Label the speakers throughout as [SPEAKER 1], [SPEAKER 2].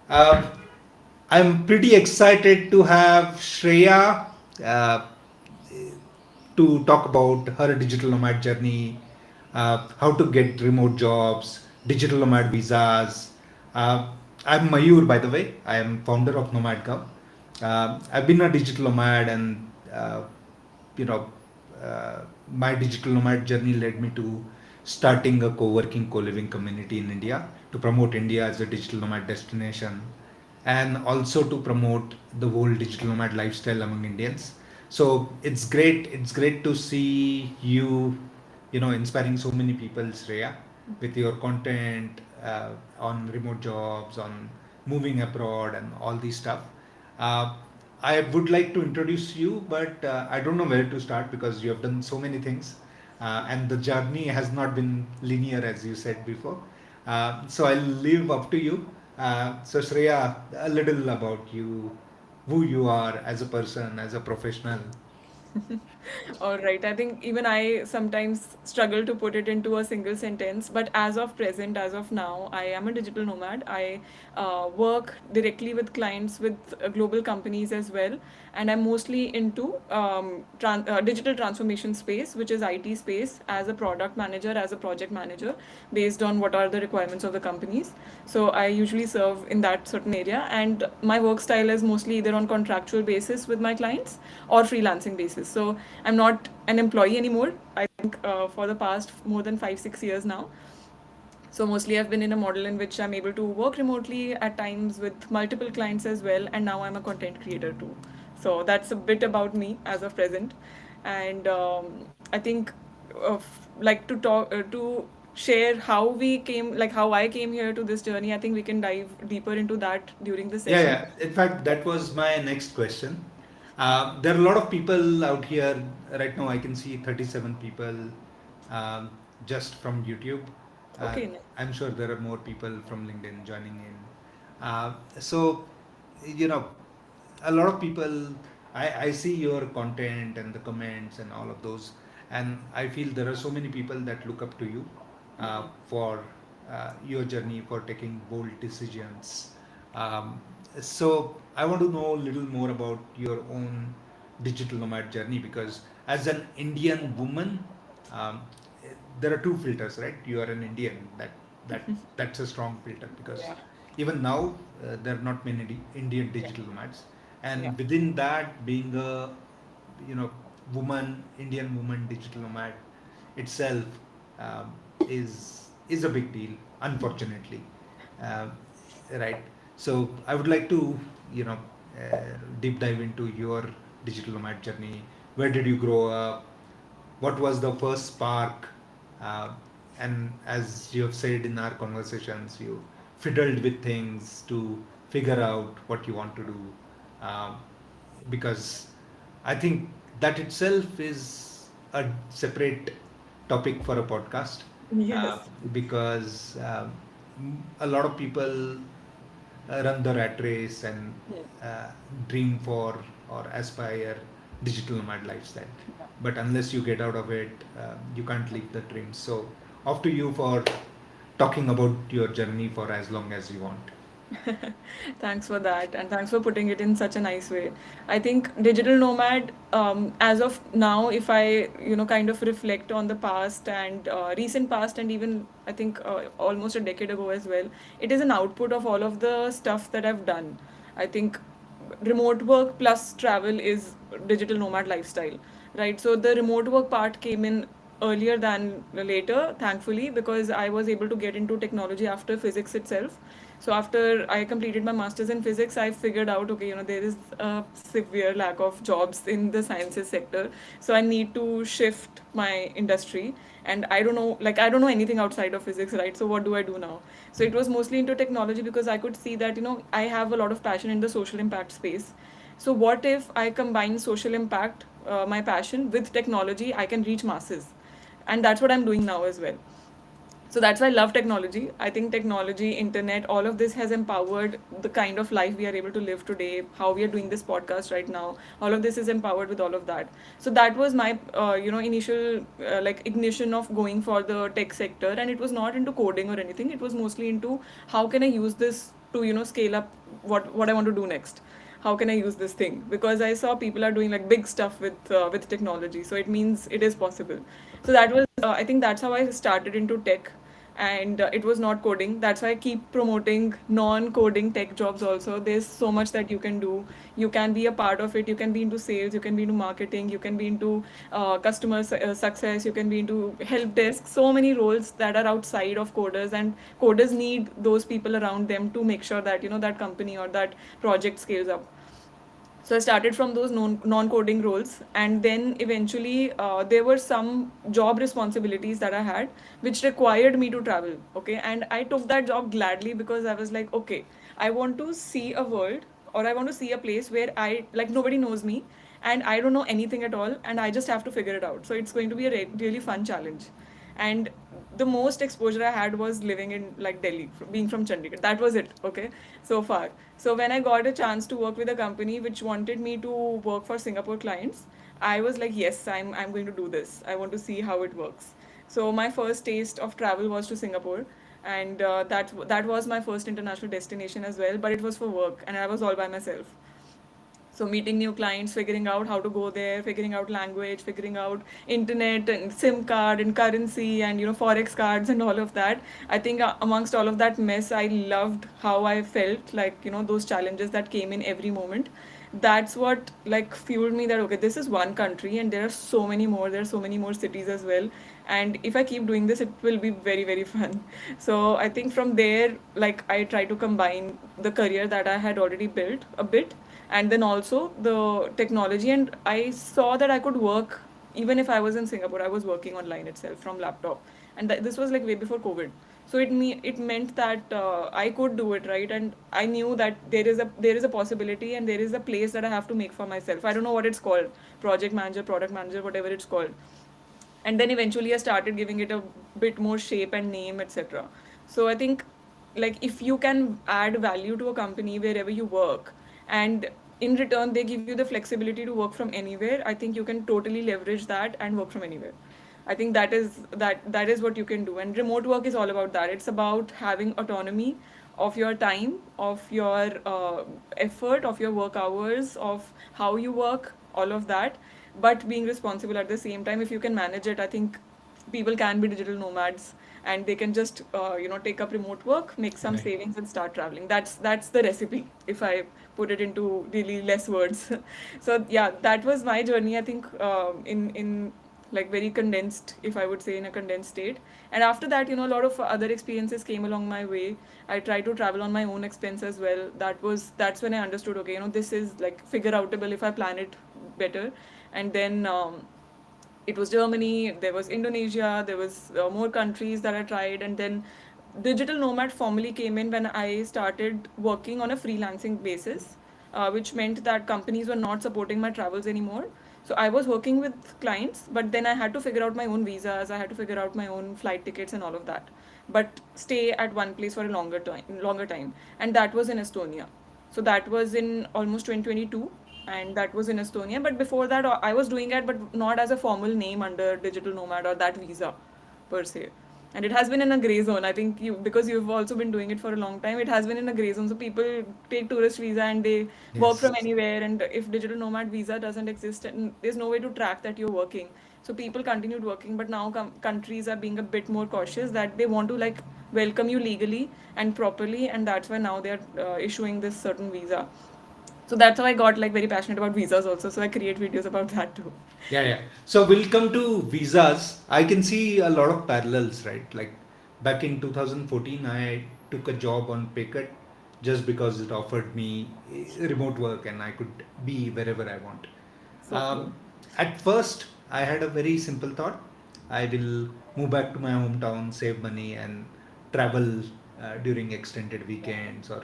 [SPEAKER 1] Um, I'm pretty excited to have Shreya uh, to talk about her digital nomad journey, how to get remote jobs, digital nomad visas. Uh, I'm Mayur, by the way. I am founder of NomadGao. I've been a digital nomad, and you know, uh, my digital nomad journey led me to starting a co-working, co-living community in India to promote India as a digital nomad destination, and also to promote the whole digital nomad lifestyle among Indians. So it's great to see you, inspiring so many people, Shreya, with your content on remote jobs, on moving abroad, and all these stuff. uh, I would like to introduce you, but I don't know where to start because you have done so many things, and the journey has not been linear, as you said before. So I'll leave up to you. So Shreya, a little about you, who you are as a person, as a professional.
[SPEAKER 2] All right. I think even I sometimes struggle to put it into a single sentence. But as of present, as of now, I am a digital nomad. I work directly with clients with global companies as well. And I'm mostly into digital transformation space, which is IT space, as a product manager, as a project manager, based on what are the requirements of the companies. So I usually serve in that certain area. And my work style is mostly either on contractual basis with my clients or freelancing basis. So I'm not an employee anymore. I think for the past more than 5 6 years now. So mostly I've been in a model in which I'm able to work remotely at times with multiple clients as well, and now I'm a content creator too. So that's a bit about me as of present, and I think like to talk to share how we came, like how I came here to this journey. I think we can dive deeper into that during the
[SPEAKER 1] Yeah,
[SPEAKER 2] session.
[SPEAKER 1] yeah. In fact, that was my next question. There are a lot of people out here right now. I can see 37 people um, just from YouTube. Uh,
[SPEAKER 2] Okay, nice.
[SPEAKER 1] I'm sure there are more people from LinkedIn joining in. So, you know, a lot of people, I see your content and the comments and all of those, and I feel there are so many people that look up to you for your journey, for taking bold decisions. So I want to know a little more about your own digital nomad journey, because as an Indian woman, um, there are two filters, right? You are an Indian. That's a strong filter, because
[SPEAKER 2] Yeah,
[SPEAKER 1] even now there are not many Indian
[SPEAKER 2] yeah,
[SPEAKER 1] digital nomads,
[SPEAKER 2] yeah.
[SPEAKER 1] and within that, being a you know Indian woman digital nomad itself um, is a big deal, unfortunately. Um right. So I would like to you know deep dive into your digital nomad journey. Where did you grow up? What was the first spark? Uh, and as you have said in our conversations, you fiddled with things to figure out what you want to do. Um, because I think that itself is a separate topic for a podcast,
[SPEAKER 2] Yes.
[SPEAKER 1] because a lot of people run the rat race and
[SPEAKER 2] Yes.
[SPEAKER 1] uh, dream for or aspire digital nomad lifestyle, but unless you get out of it, you can't live the dream. So off to you for talking about your journey for as long as you want.
[SPEAKER 2] Thanks for that, and thanks for putting it in such a nice way. I think digital nomad, as of now, if I kind of reflect on the past and recent past, and even I think almost a decade ago as well, it is an output of all of the stuff that I've done. I think remote work plus travel is digital nomad lifestyle, right? So the remote work part came in earlier than later, thankfully, because I was able to get into technology after physics itself. So after I completed my masters in physics, I figured out, okay, there is a severe lack of jobs in the sciences sector. So I need to shift my industry. And I don't know, like I don't know anything outside of physics, right? So what do I do now? So it was mostly into technology because I could see that, I have a lot of passion in the social impact space. So what if I combine social impact, my passion, with technology? I can reach masses, and that's what I'm doing now as well. So that's why I love technology. I think technology, internet, all of this has empowered the kind of life we are able to live today, how we are doing this podcast right now. All of this is empowered with all of that. So that was my initial like ignition of going for the tech sector, and it was not into coding or anything. It was mostly into how can I use this to scale up what I want to do next. How can I use this thing? Because I saw people are doing like big stuff with technology, so it means it is possible. So that was I think that's how I started into tech, and it was not coding. That's why I keep promoting non-coding tech jobs also. There's so much that you can do. You can be a part of it. You can be into sales, you can be into marketing, you can be into success, you can be into help desk. So many roles that are outside of coders, and coders need those people around them to make sure that that company or that project scales up. So I started from those non-coding roles, and then eventually there were some job responsibilities that I had which required me to travel. Okay, and I took that job gladly because I was like, okay, I want to see a world, or I want to see a place where I like nobody knows me and I don't know anything at all, and I just have to figure it out. So it's going to be a really fun challenge. And the most exposure I had was living in like Delhi, being from Chandigarh. That was it, okay, so far. So when I got a chance to work with a company which wanted me to work for Singapore clients, I was like, yes, I'm going to do this. I want to see how it works. So my first taste of travel was to Singapore, and that was my first international destination as well. But it was for work, and I was all by myself. So meeting new clients, figuring out how to go there, figuring out language, figuring out internet and SIM card and currency and forex cards and all of that. I think amongst all of that mess, I loved how I felt like those challenges that came in every moment. That's what like fueled me that okay, this is one country and there are so many more. There are so many more cities as well. And if I keep doing this, it will be very very fun. So I think from there, like I try to combine the career that I had already built a bit, and then also the technology. And I saw that I could work even if I was in Singapore. I was working online itself from laptop, and this was like way before COVID. So it meant that I could do it, right? And I knew that there is a possibility and there is a place that I have to make for myself. I don't know what it's called, project manager, product manager, whatever it's called. And then eventually I started giving it a bit more shape and name, etc. So I think like if you can add value to a company wherever you work, and in return they give you the flexibility to work from anywhere, I think you can totally leverage that and work from anywhere. I think that is what you can do. And remote work is all about that. It's about having autonomy of your time, of your effort, of your work hours, of how you work, all of that, but being responsible at the same time. If you can manage it, I think people can be digital nomads, and they can just take up remote work, make some
[SPEAKER 1] Right.
[SPEAKER 2] savings, and start traveling. That's the recipe, if I put it into really less words. So yeah, that was my journey. I think in like very condensed, if I would say, in a condensed state. And after that, a lot of other experiences came along my way. I tried to travel on my own expense as well. That's when I understood, okay, this is like figure outable if I plan it better. And then it was Germany, there was Indonesia, there was more countries that I tried. And then digital nomad formally came in when I started working on a freelancing basis, which meant that companies were not supporting my travels anymore. So I was working with clients, but then I had to figure out my own visas, I had to figure out my own flight tickets and all of that, but stay at one place for a longer time. And that was in Estonia. So that was in almost 2022, and that was in Estonia. But before that, I was doing it, but not as a formal name under digital nomad or that visa per se. And it has been in a gray zone. I think because you've also been doing it for a long time, it has been in a gray zone. So people take tourist visa and they work
[SPEAKER 1] Yes.
[SPEAKER 2] from anywhere. And if digital nomad visa doesn't exist, and there's no way to track that you're working, so people continued working. But now countries are being a bit more cautious that they want to like welcome you legally and properly, and that's why now they're issuing this certain visa. So that's how I got like very passionate about visas also. So I create videos about that too.
[SPEAKER 1] Yeah, yeah. So we'll come to visas. I can see a lot of parallels, right? Like back in 2014, I took a job on Paycut just because it offered me remote work and I could be wherever I want.
[SPEAKER 2] So true.
[SPEAKER 1] Um, at first, I had a very simple thought. I will move back to my hometown, save money, and travel during extended weekends. Or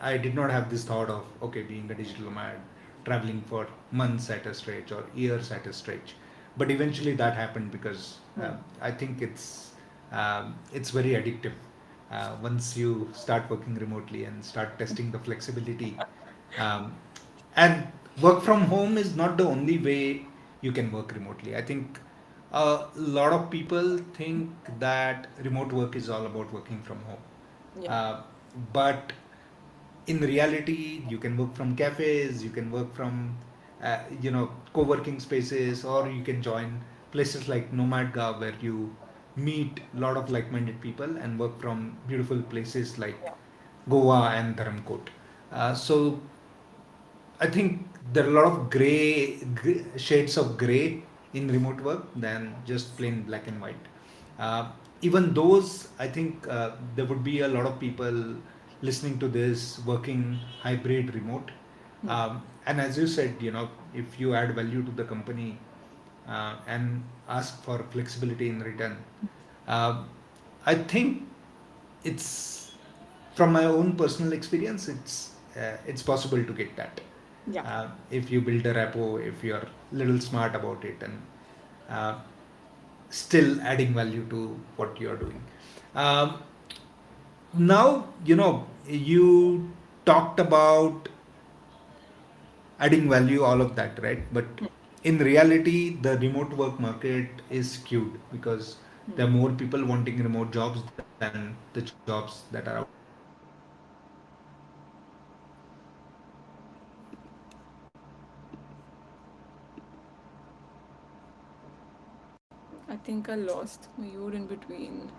[SPEAKER 1] I did not have this thought of okay, being a digital nomad, traveling for months at a stretch or years at a stretch. But eventually, that happened because
[SPEAKER 2] Hmm.
[SPEAKER 1] I think it's very addictive. Once you start working remotely and start testing the flexibility, um, and work from home is not the only way you can work remotely. I think a lot of people think that remote work is all about working from home.
[SPEAKER 2] Yeah.
[SPEAKER 1] Uh, but in reality, you can work from cafes, you can work from co-working spaces, or you can join places like NomadGao, where you meet a lot of like-minded people and work from beautiful places like
[SPEAKER 2] Yeah.
[SPEAKER 1] Goa and Dharamkot. So I think there are a lot of shades of gray in remote work than just plain black and white. Even those, I think there would be a lot of people listening to this working hybrid remote.
[SPEAKER 2] Hmm.
[SPEAKER 1] And as you said, if you add value to the company and ask for flexibility in return, uh, I think it's from my own personal experience, it's possible to get that
[SPEAKER 2] Yeah.
[SPEAKER 1] if you build a rapport, if you're a little smart about it, and uh, still adding value to what you're doing. Um, Now, you talked about adding value, all of that, right? But
[SPEAKER 2] Hmm.
[SPEAKER 1] in reality, the remote work market is skewed because
[SPEAKER 2] Hmm.
[SPEAKER 1] there are more people wanting remote jobs than the jobs that are out there.
[SPEAKER 2] I think I lost Mayur in between.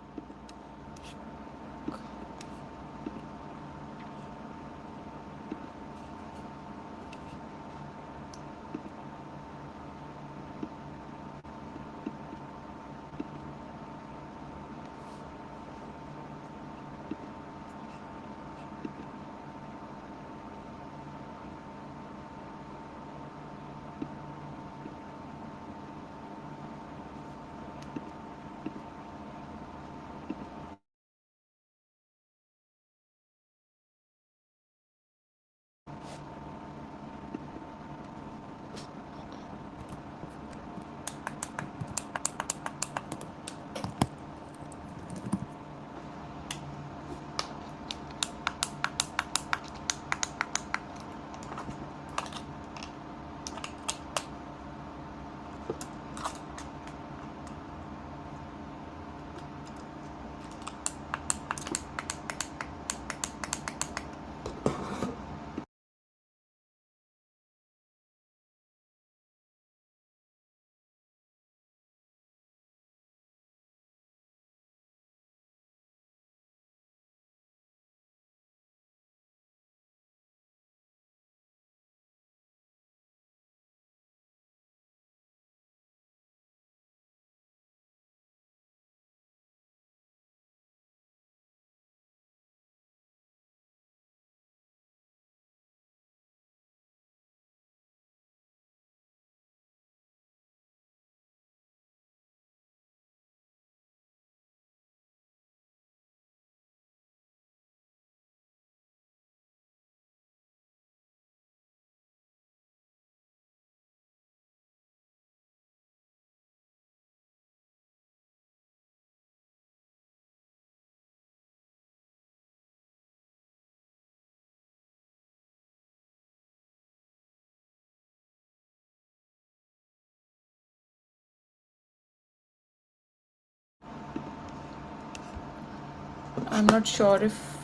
[SPEAKER 2] I'm not sure if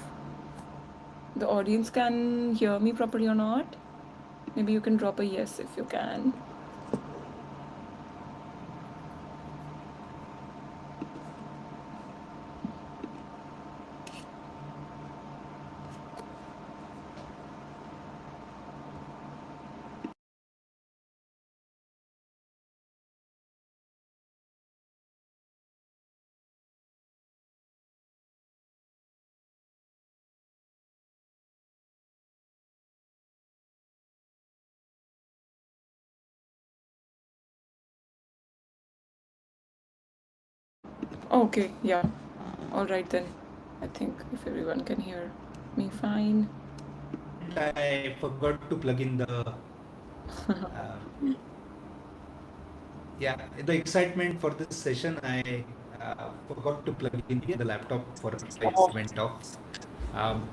[SPEAKER 2] the audience can hear me properly or not. Maybe you can drop a yes if you can. Okay, yeah. All right then. I think if everyone can hear me fine.
[SPEAKER 1] I forgot to plug in the yeah, the excitement for this session, I forgot to plug in the laptop for it went off. Um,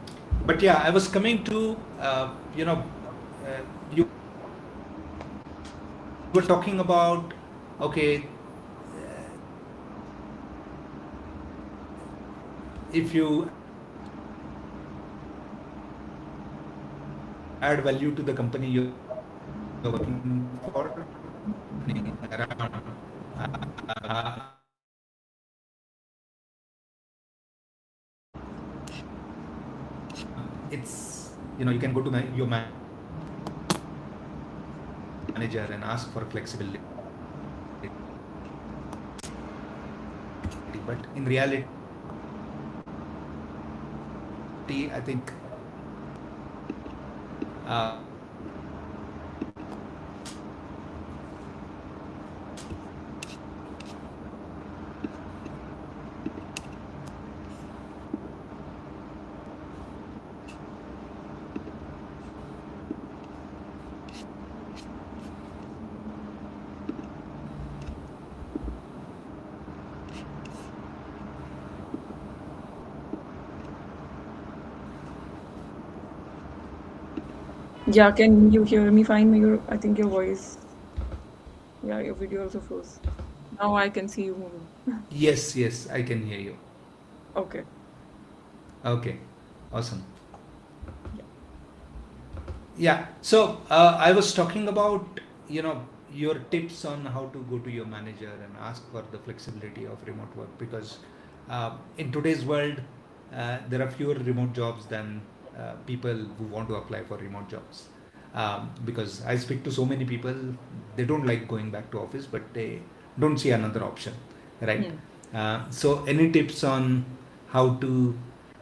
[SPEAKER 1] but yeah, I was coming to, you were talking about, okay, if you add value to the company, add value to the company you're working for, earning around it's you can go to your manager and ask for flexibility, but in reality I think
[SPEAKER 2] Yeah, can you hear me fine? I think your voice, yeah, your video also froze. Now I can see you moving.
[SPEAKER 1] yes, I can hear you.
[SPEAKER 2] Okay.
[SPEAKER 1] Okay, awesome.
[SPEAKER 2] Yeah.
[SPEAKER 1] Yeah. So I was talking about your tips on how to go to your manager and ask for the flexibility of remote work, because in today's world there are fewer remote jobs than people who want to apply for remote jobs. Because I speak to so many people, they don't like going back to office, but they don't see another option, right?
[SPEAKER 2] Hmm.
[SPEAKER 1] So any tips on how to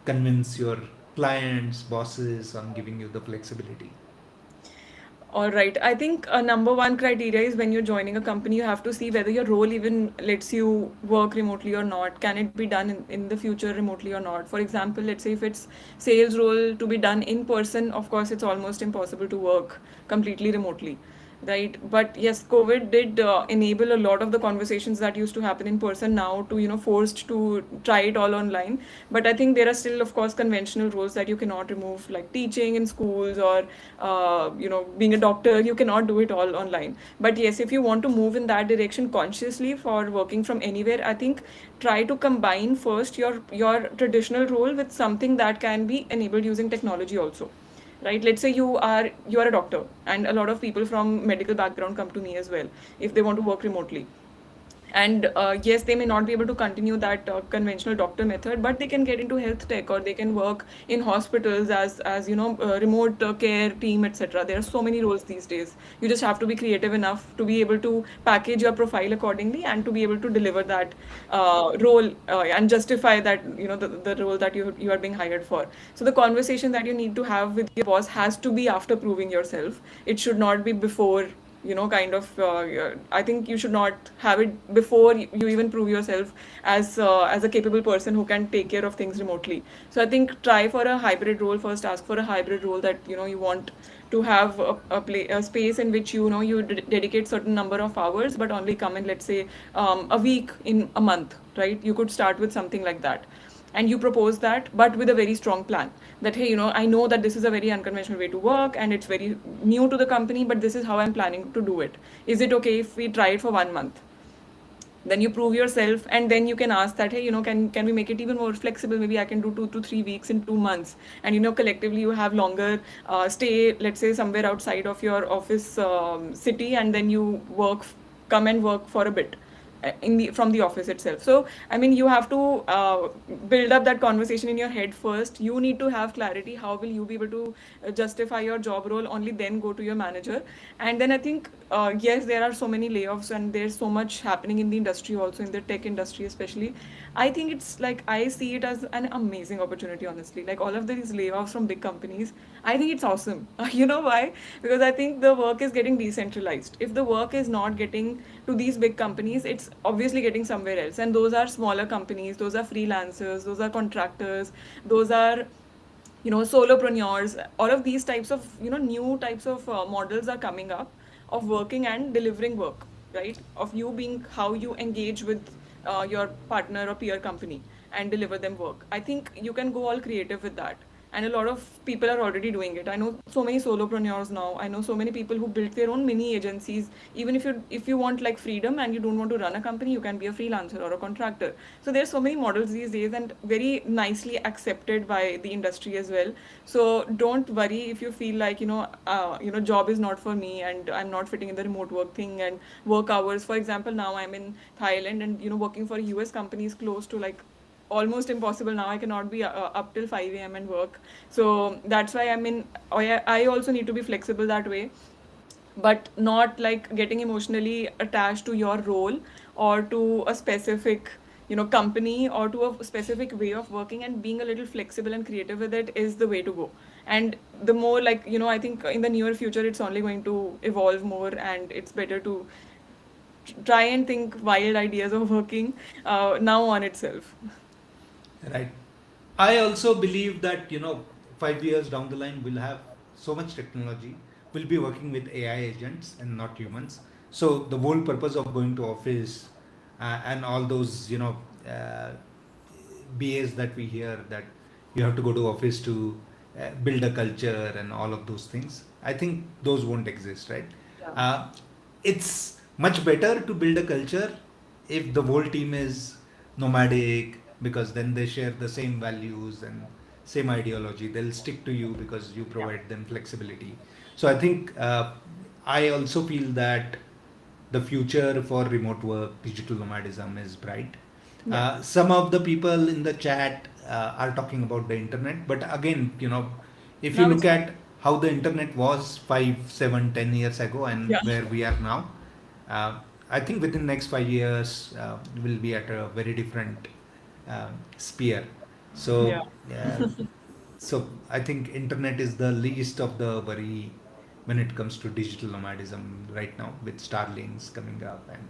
[SPEAKER 1] convince your clients, bosses on giving you the flexibility?
[SPEAKER 2] All right. I think number one criteria is when you're joining a company, you have to see whether your role even lets you work remotely or not. Can it be done in the future remotely or not? For example, let's say if it's sales role to be done in person, of course, it's almost impossible to work completely remotely. Right, but yes, COVID did enable a lot of the conversations that used to happen in person now to forced to try it all online. But I think there are still, of course, conventional roles that you cannot remove, like teaching in schools or being a doctor. You cannot do it all online. But yes, if you want to move in that direction consciously for working from anywhere, I think try to combine first your traditional role with something that can be enabled using technology also, right? Let's say you are a doctor, and a lot of people from medical background come to me as well if they want to work remotely. And yes, they may not be able to continue that conventional doctor method, but they can get into health tech, or they can work in hospitals as remote care team, etc. There are so many roles these days. You just have to be creative enough to be able to package your profile accordingly and to be able to deliver that role and justify that the role that you are being hired for. So the conversation that you need to have with your boss has to be after proving yourself. It should not be before, kind of I think you should not have it before you even prove yourself as a capable person who can take care of things remotely. So I think try for a hybrid role first. Ask for a hybrid role that you want to have a space in which you dedicate certain number of hours, but only come in, let's say, a week in a month, right? You could start with something like that, and you propose that, but with a very strong plan that, hey, I know that this is a very unconventional way to work and it's very new to the company, but this is how I'm planning to do it. Is it okay if we try it for 1 month? Then you prove yourself, and then you can ask that, hey, can we make it even more flexible? Maybe I can do 2 to 3 weeks in 2 months, and collectively you have longer stay, let's say, somewhere outside of your office city, and then you come and work for a bit in the from the office itself. So I mean, you have to build up that conversation in your head first. You need to have clarity, how will you be able to justify your job role, only then go to your manager. And then I think yes, there are so many layoffs and there's so much happening in the industry, also in the tech industry especially. I think it's like, I see it as an amazing opportunity, honestly. Like all of these layoffs from big companies, I think it's awesome. You know why? Because I think the work is getting decentralized. If the work is not getting to these big companies, it's obviously getting somewhere else. And those are smaller companies, those are freelancers, those are contractors, those are solopreneurs. All of these types of new types of models are coming up of working and delivering work, right? Of you being how you engage with your partner or peer company and deliver them work. I think you can go all creative with that. and a lot of people are already doing it. I know so many solopreneurs now. I know so many people who built their own mini agencies. Even if you want like freedom and you don't want to run a company, you can be a freelancer or a contractor. So there's so many models these days, and very nicely accepted by the industry as well. So don't worry if you feel like job is not for me and I'm not fitting in the remote work thing and work hours. For example, now I'm in Thailand, and working for a US company is close to like almost impossible now. I cannot be up till 5 a.m. and work. So that's why I also need to be flexible that way, but not like getting emotionally attached to your role or to a specific company or to a specific way of working, and being a little flexible and creative with it is the way to go. And the more, like, I think in the near future it's only going to evolve more, and it's better to try and think wild ideas of working now on itself.
[SPEAKER 1] Right. I also believe that 5 years down the line we'll have so much technology. We'll be working with AI agents and not humans. So the whole purpose of going to office and all those BAs that we hear, that you have to go to office to build a culture and all of those things, I think those won't exist, right?
[SPEAKER 2] Yeah.
[SPEAKER 1] It's much better to build a culture if the whole team is nomadic, because then they share the same values and same ideology. They'll stick to you because you
[SPEAKER 2] Yeah.
[SPEAKER 1] provide them flexibility. So I think I also feel that the future for remote work, digital nomadism is bright.
[SPEAKER 2] Yeah.
[SPEAKER 1] Some of the people in the chat are talking about the internet, but again, if you
[SPEAKER 2] Now
[SPEAKER 1] look
[SPEAKER 2] it's
[SPEAKER 1] at how the internet was 5, 7, 10 years ago and
[SPEAKER 2] yeah.
[SPEAKER 1] where we are now, uh, I think within next 5 years we'll be at a very different sphere.
[SPEAKER 2] Yeah.
[SPEAKER 1] So, so I think internet is the least of the worry when it comes to digital nomadism right now, with Starlinks coming up, and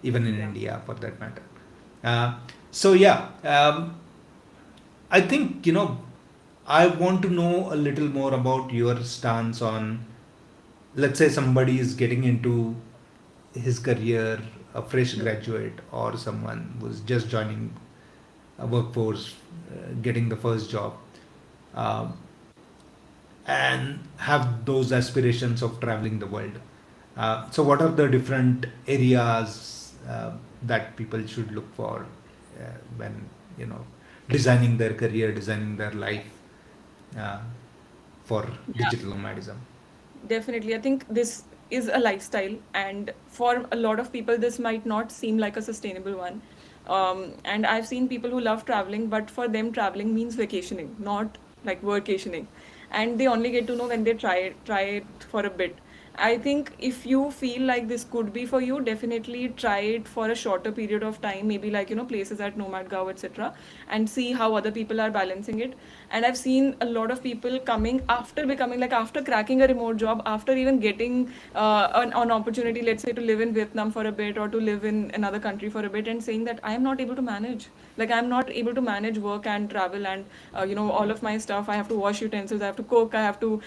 [SPEAKER 1] even in
[SPEAKER 2] Yeah.
[SPEAKER 1] India for that matter. Uh, so yeah, I think I want to know a little more about your stance on, let's say somebody is getting into his career, a fresh graduate or someone who's just joining a workforce, getting the first job, um, and have those aspirations of traveling the world. So, what are the different areas that people should look for when you know designing their career, designing their life uh, for
[SPEAKER 2] Yeah.
[SPEAKER 1] digital nomadism?
[SPEAKER 2] Definitely. I think this is a lifestyle, and for a lot of people, this might not seem like a sustainable one. And I've seen people who love traveling, but for them, traveling means vacationing, not like workationing. And they only get to know when they try it for a bit. I think if you feel like this could be for you, definitely try it for a shorter period of time, maybe like, places at NomadGao, etc., and see how other people are balancing it. And I've seen a lot of people coming after becoming like, after cracking a remote job, after even getting an opportunity, let's say to live in Vietnam for a bit or to live in another country for a bit, and saying that I am not able to manage. Like, I'm not able to manage work and travel and all of my stuff. I have to wash utensils, I have to cook, I have to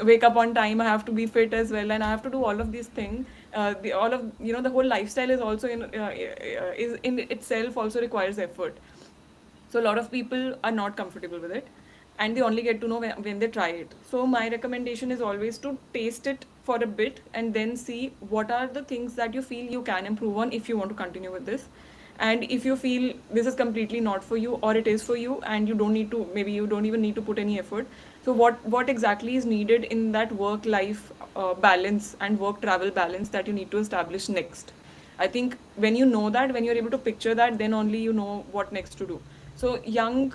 [SPEAKER 2] wake up on time, I have to be fit as well, and I have to do all of these things. The all of the whole lifestyle is also is in itself also requires effort. So a lot of people are not comfortable with it, and they only get to know when they try it. So my recommendation is always to taste it for a bit and then see what are the things that you feel you can improve on if you want to continue with this. And if you feel this is completely not for you, or it is for you and you don't need to, maybe you don't even need to put any effort. So what exactly is needed in that work life balance and work travel balance that you need to establish next? I think when you know that, when you're able to picture that, then only you know what next to do. So young,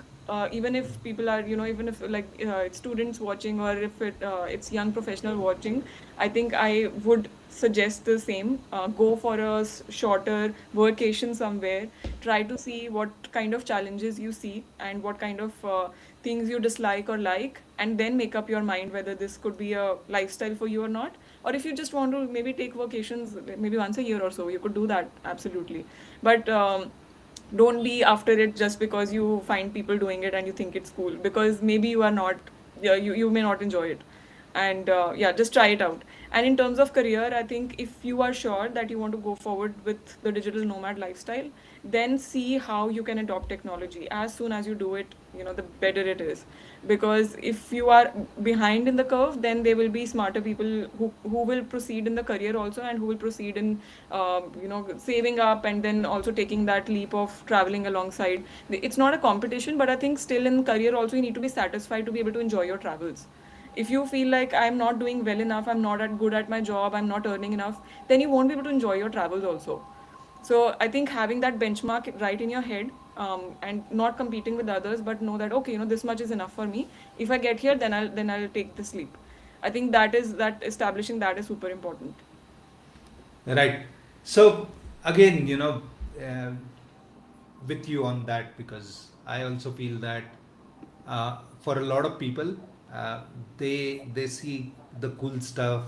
[SPEAKER 2] even if people are, even if like it's students watching, or if it's young professional watching, I think I would suggest the same. Go for a shorter vacation somewhere. Try to see what kind of challenges you see and what kind of things you dislike or like, and then make up your mind whether this could be a lifestyle for you or not. Or if you just want to maybe take vacations maybe once a year or so, you could do that absolutely. But don't be after it just because you find people doing it and you think it's cool, because maybe you are not, yeah, you may not enjoy it. And yeah, just try it out. And in terms of career, I think if you are sure that you want to go forward with the digital nomad lifestyle, then see how you can adopt technology. As soon as you do it, the better it is. Because if you are behind in the curve, then there will be smarter people who will proceed in the career also, and who will proceed in saving up, and then also taking that leap of traveling alongside. It's not a competition, but I think still in career also you need to be satisfied to be able to enjoy your travels. If you feel like I'm not doing well enough, I'm not good at my job, I'm not earning enough, then you won't be able to enjoy your travels also. So I think having that benchmark right in your head, and not competing with others, but know that okay, this much is enough for me. If I get here, then I'll take this leap. I think that establishing that is super important.
[SPEAKER 1] Right. So again, uh, with you on that, because I also feel that for a lot of people, uh, they see the cool stuff,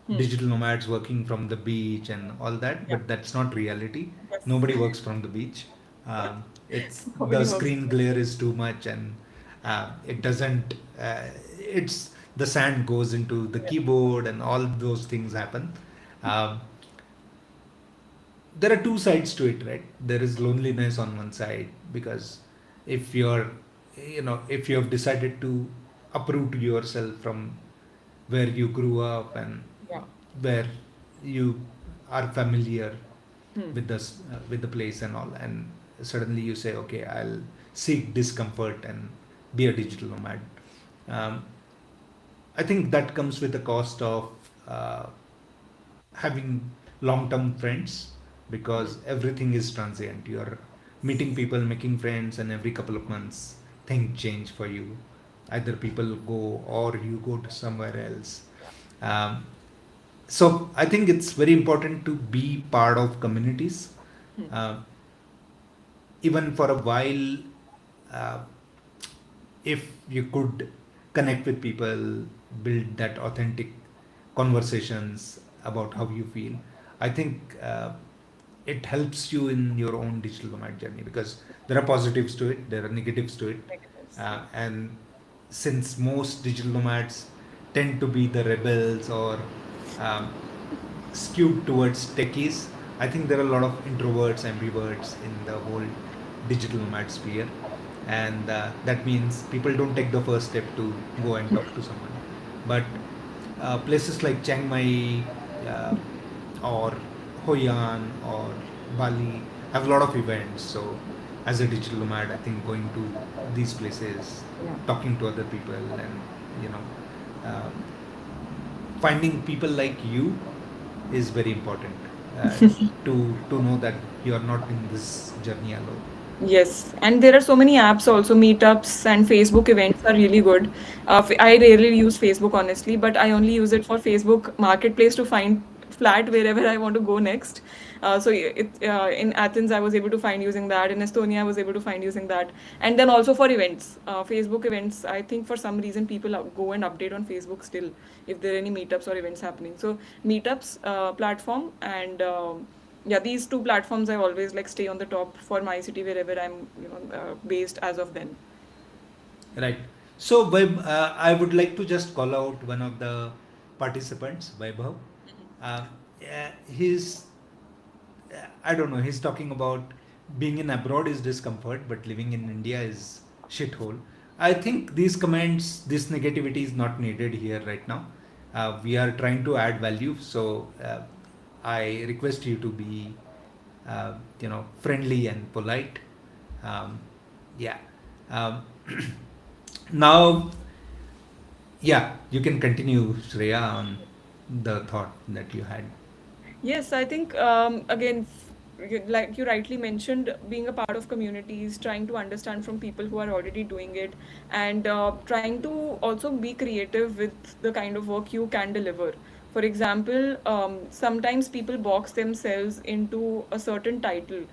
[SPEAKER 2] Hmm.
[SPEAKER 1] digital nomads working from the beach and all that,
[SPEAKER 2] Yeah.
[SPEAKER 1] but that's not reality.
[SPEAKER 2] Yes.
[SPEAKER 1] Nobody works from the beach. It's the
[SPEAKER 2] Nobody works.
[SPEAKER 1] screen glare is too much, and it doesn't. It's the sand goes into the
[SPEAKER 2] Yeah.
[SPEAKER 1] keyboard, and all those things happen. Um, there are two sides to it, right? There is loneliness on one side, because if you're, if you have decided to uproot yourself from where you grew up and
[SPEAKER 2] Yeah.
[SPEAKER 1] where you are familiar
[SPEAKER 2] Hmm.
[SPEAKER 1] with the place and all, and suddenly you say, okay, I'll seek discomfort and be a digital nomad. um, I think that comes with the cost of uh, having long-term friends, because everything is transient. You're meeting people, making friends, and every couple of months things change for you. Either people go or you go to somewhere else. um, so I think it's very important to be part of communities,
[SPEAKER 2] Hmm.
[SPEAKER 1] uh, even for a while. uh, if you could connect with people, build that authentic conversations about how you feel, I think it helps you in your own digital nomad journey, because there are positives to it, there are negatives to it.
[SPEAKER 2] Negatives.
[SPEAKER 1] And since most digital nomads tend to be the rebels, or um, skewed towards techies, I think there are a lot of introverts, ambiverts in the whole digital nomad sphere, and that means people don't take the first step to go and talk to someone. But places like Chiang Mai, uh, or Hoi An or Bali have a lot of events. So, as a digital nomad, I think going to these places,
[SPEAKER 2] Yeah.
[SPEAKER 1] talking to other people, and you know, uh, finding people like you is very important, uh, to know that you are not in this journey alone.
[SPEAKER 2] Yes, and there are so many apps also. Meetups and Facebook events are really good. I rarely use Facebook honestly, but I only use it for Facebook Marketplace to find flat wherever I want to go next. In Athens I was able to find using that. In Estonia I was able to find using that, and then also for events, Facebook events. I think for some reason people go and update on Facebook still if there are any meetups or events happening. So meetups platform and. Yeah, these two platforms I always like stay on the top for my city wherever I'm based as of then.
[SPEAKER 1] Right. So, I would like to just call out one of the participants, Vaibhav. He's, I don't know, he's talking about being in abroad is discomfort, but living in India is shithole. I think these comments, this negativity is not needed here right now. We are trying to add value, so I request you to be, friendly and polite. Um, yeah. Um, now, yeah, you can continue, Shreya, on the thought that you had.
[SPEAKER 2] Yes, I think again, like you rightly mentioned, being a part of communities, trying to understand from people who are already doing it, and trying to also be creative with the kind of work you can deliver. For example, sometimes people box themselves into a certain title.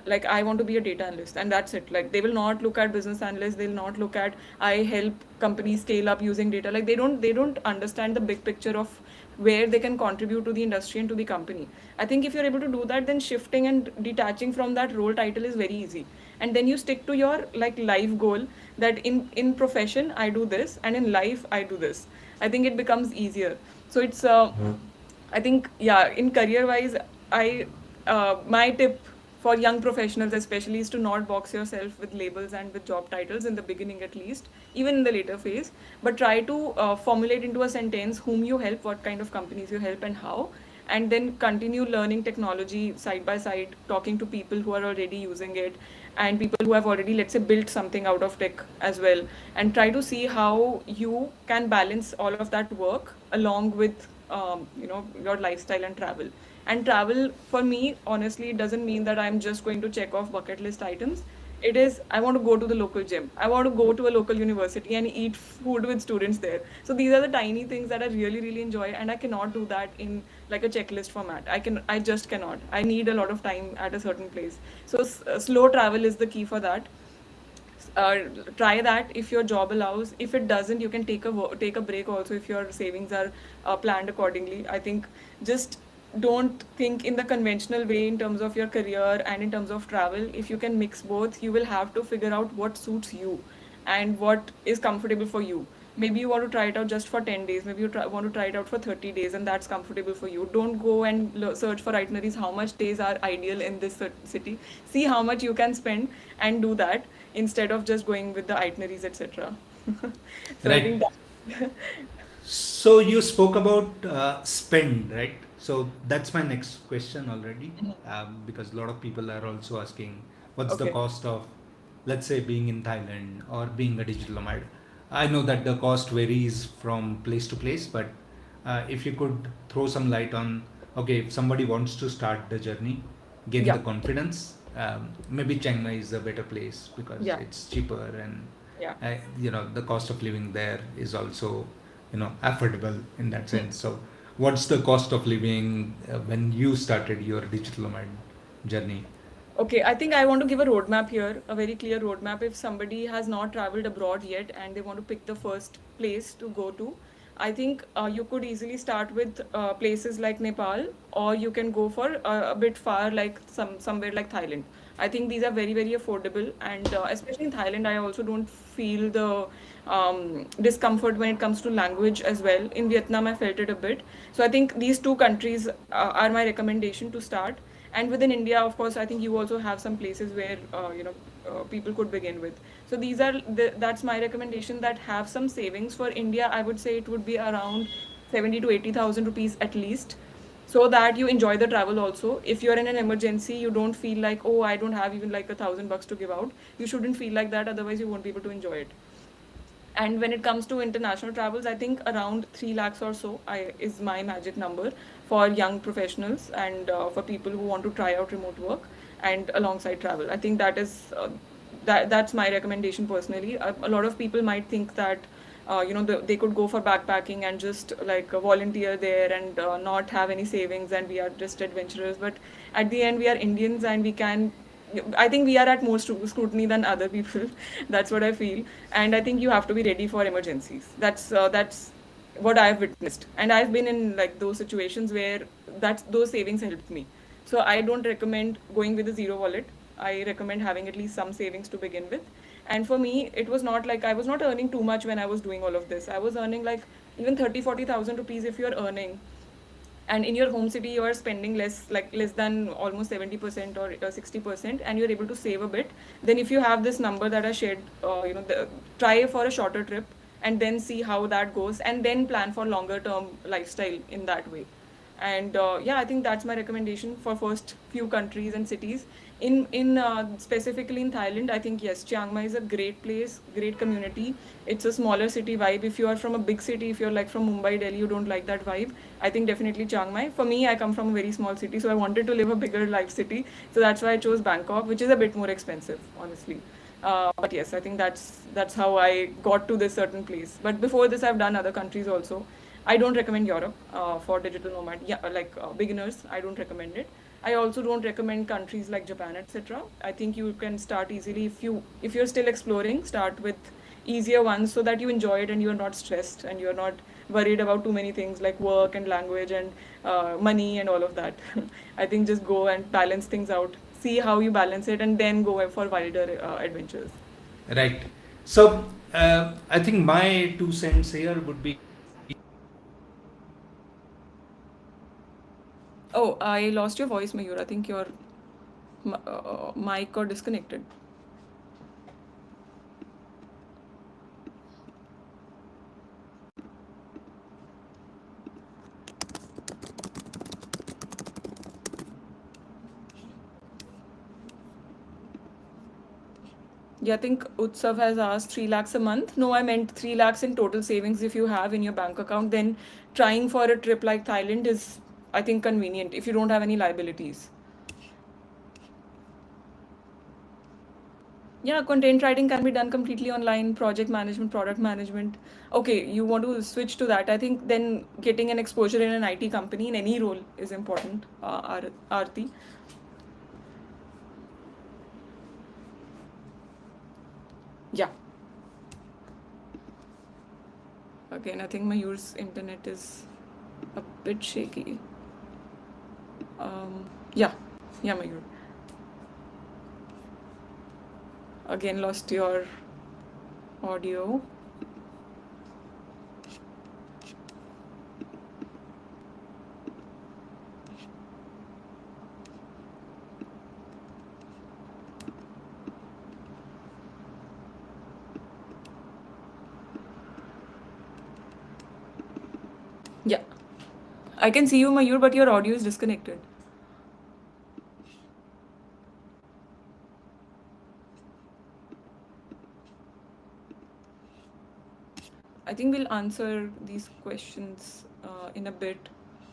[SPEAKER 2] Like I want to be a data analyst, and that's it. Like they will not look at business analyst. They'll not look at I help companies scale up using data. Like they don't understand the big picture of where they can contribute to the industry and to the company. I think if you're able to do that, then shifting and detaching from that role title is very easy. And then you stick to your like life goal, that in profession I do this and in life I do this. I think it becomes easier. So it's I think, yeah, in career wise, I my tip for young professionals especially is to not box yourself with labels and with job titles in the beginning at least, even in the later phase, but try to formulate into a sentence whom you help, what kind of companies you help, and how, and then continue learning technology side by side, talking to people who are already using it and people who have already, let's say, built something out of tech as well, and try to see how you can balance all of that work along with your lifestyle and travel. And travel for me, honestly, doesn't mean that I'm just going to check off bucket list items. It is, I want to go to the local gym, I want to go to a local university and eat food with students there. So these are the tiny things that I really really enjoy, and I cannot do that in like a checklist format. I just cannot. I need a lot of time at a certain place. So slow travel is the key for that. uh, Try that if your job allows. If it doesn't, you can take a break also if your savings are planned accordingly. I think just don't think in the conventional way in terms of your career and in terms of travel. If you can mix both, you will have to figure out what suits you and what is comfortable for you. Maybe you want to try it out just for 10 days, maybe want to try it out for 30 days, and that's comfortable for you. Don't go and search for itineraries how much days are ideal in this city. See how much you can spend and do that instead of just going with the itineraries, etc. So I think
[SPEAKER 1] Right.
[SPEAKER 2] that.
[SPEAKER 1] So you spoke about spend, right? So that's my next question already, because a lot of people are also asking, what's the
[SPEAKER 2] Okay.
[SPEAKER 1] cost of, let's say, being in Thailand or being a digital nomad? I know that the cost varies from place to place, but if you could throw some light on, okay, if somebody wants to start the journey, gain
[SPEAKER 2] Yeah.
[SPEAKER 1] the confidence, maybe Chiang Mai is a better place because
[SPEAKER 2] Yeah.
[SPEAKER 1] it's cheaper and
[SPEAKER 2] Yeah.
[SPEAKER 1] the cost of living there is also affordable in that
[SPEAKER 2] Hmm.
[SPEAKER 1] sense. So what's the cost of living when you started your digital nomad journey?
[SPEAKER 2] Okay, I think I want to give a roadmap here, a very clear roadmap. If somebody has not traveled abroad yet and they want to pick the first place to go to, I think you could easily start with places like Nepal, or you can go for a bit far, like somewhere like Thailand. I think these are very very affordable, and especially in Thailand, I also don't feel the discomfort when it comes to language as well. In Vietnam, I felt it a bit. So I think these two countries are my recommendation to start. And within India, of course, I think you also have some places where people could begin with. So that's my recommendation, that have some savings. For India, I would say it would be around 70 to 80,000 rupees at least, so that you enjoy the travel also. If you're in an emergency, you don't feel like, oh, I don't have even like $1,000 to give out. You shouldn't feel like that, otherwise you won't be able to enjoy it. And when it comes to international travels, I think around 3 lakhs or so is my magic number for young professionals and for people who want to try out remote work and alongside travel. I think that's my recommendation personally. A lot of people might think that they could go for backpacking and just like volunteer there and not have any savings, and we are just adventurers. But at the end, we are Indians, and we can. I think we are at more scrutiny than other people. That's what I feel, and I think you have to be ready for emergencies. That's what I've witnessed, and I've been in like those situations where those savings helped me. So I don't recommend going with a zero wallet. I recommend having at least some savings to begin with. And for me, it was not like I was not earning too much when I was doing all of this. I was earning like even 30, 40,000 rupees if you're earning, and in your home city you are spending less, like less than almost 70% or 60%, and you're able to save a bit. Then if you have this number that I shared, try for a shorter trip and then see how that goes, and then plan for longer term lifestyle in that way. And yeah, I think that's my recommendation for first few countries and cities. In specifically in Thailand, I think yes, Chiang Mai is a great place, great community. It's a smaller city vibe. If you are from a big city, if you're like from Mumbai, Delhi, you don't like that vibe, I think definitely Chiang Mai. For me, I come from a very small city, so I wanted to live a bigger life city, so that's why I chose Bangkok, which is a bit more expensive, honestly. But yes, I think that's how I got to this certain place. But before this, I've done other countries also. I don't recommend Europe for digital nomad. Yeah, like beginners, I don't recommend it. I also don't recommend countries like Japan, etc. I think you can start easily if you're still exploring. Start with easier ones so that you enjoy it and you're not stressed and you're not worried about too many things like work and language and money and all of that. I think just go and balance things out. See how you balance it, and then go for wider adventures.
[SPEAKER 1] Right. So I think my 2 cents here would be
[SPEAKER 2] Oh, I lost your voice, Mayur. I think your mic got disconnected. Yeah, I think Utsav has asked 3 lakhs a month. No, I meant 3 lakhs in total savings if you have in your bank account. Then trying for a trip like Thailand is, I think, convenient if you don't have any liabilities. Yeah, content writing can be done completely online, project management, product management. Okay, you want to switch to that. I think then getting an exposure in an IT company in any role is important, Aarti. Yeah. Again, I think Mayur's internet is a bit shaky. Yeah. Yeah, Mayur. Again, lost your audio. Yeah. I can see you, Mayur, but your audio is disconnected. I think we'll answer these questions in a bit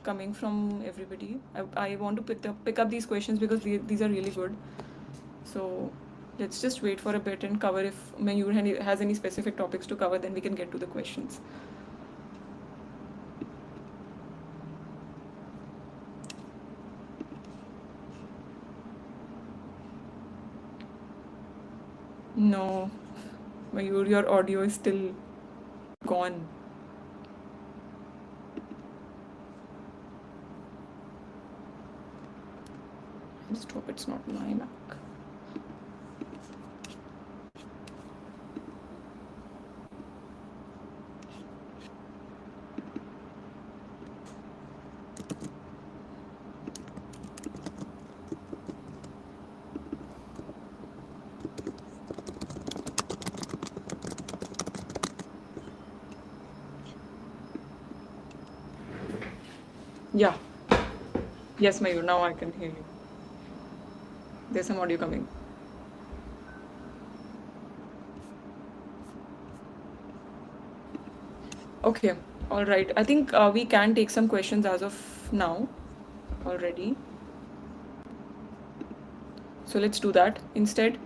[SPEAKER 2] coming from everybody. I want to pick up these questions because these are really good. So let's just wait for a bit and cover if Mayur has any specific topics to cover, then we can get to the questions. No, Mayur, your audio is still gone. I just hope it's not my Mac. Yeah. Yes, Mayur, now I can hear you. There's some audio coming. Okay, all right. I think we can take some questions as of now already. So let's do that instead.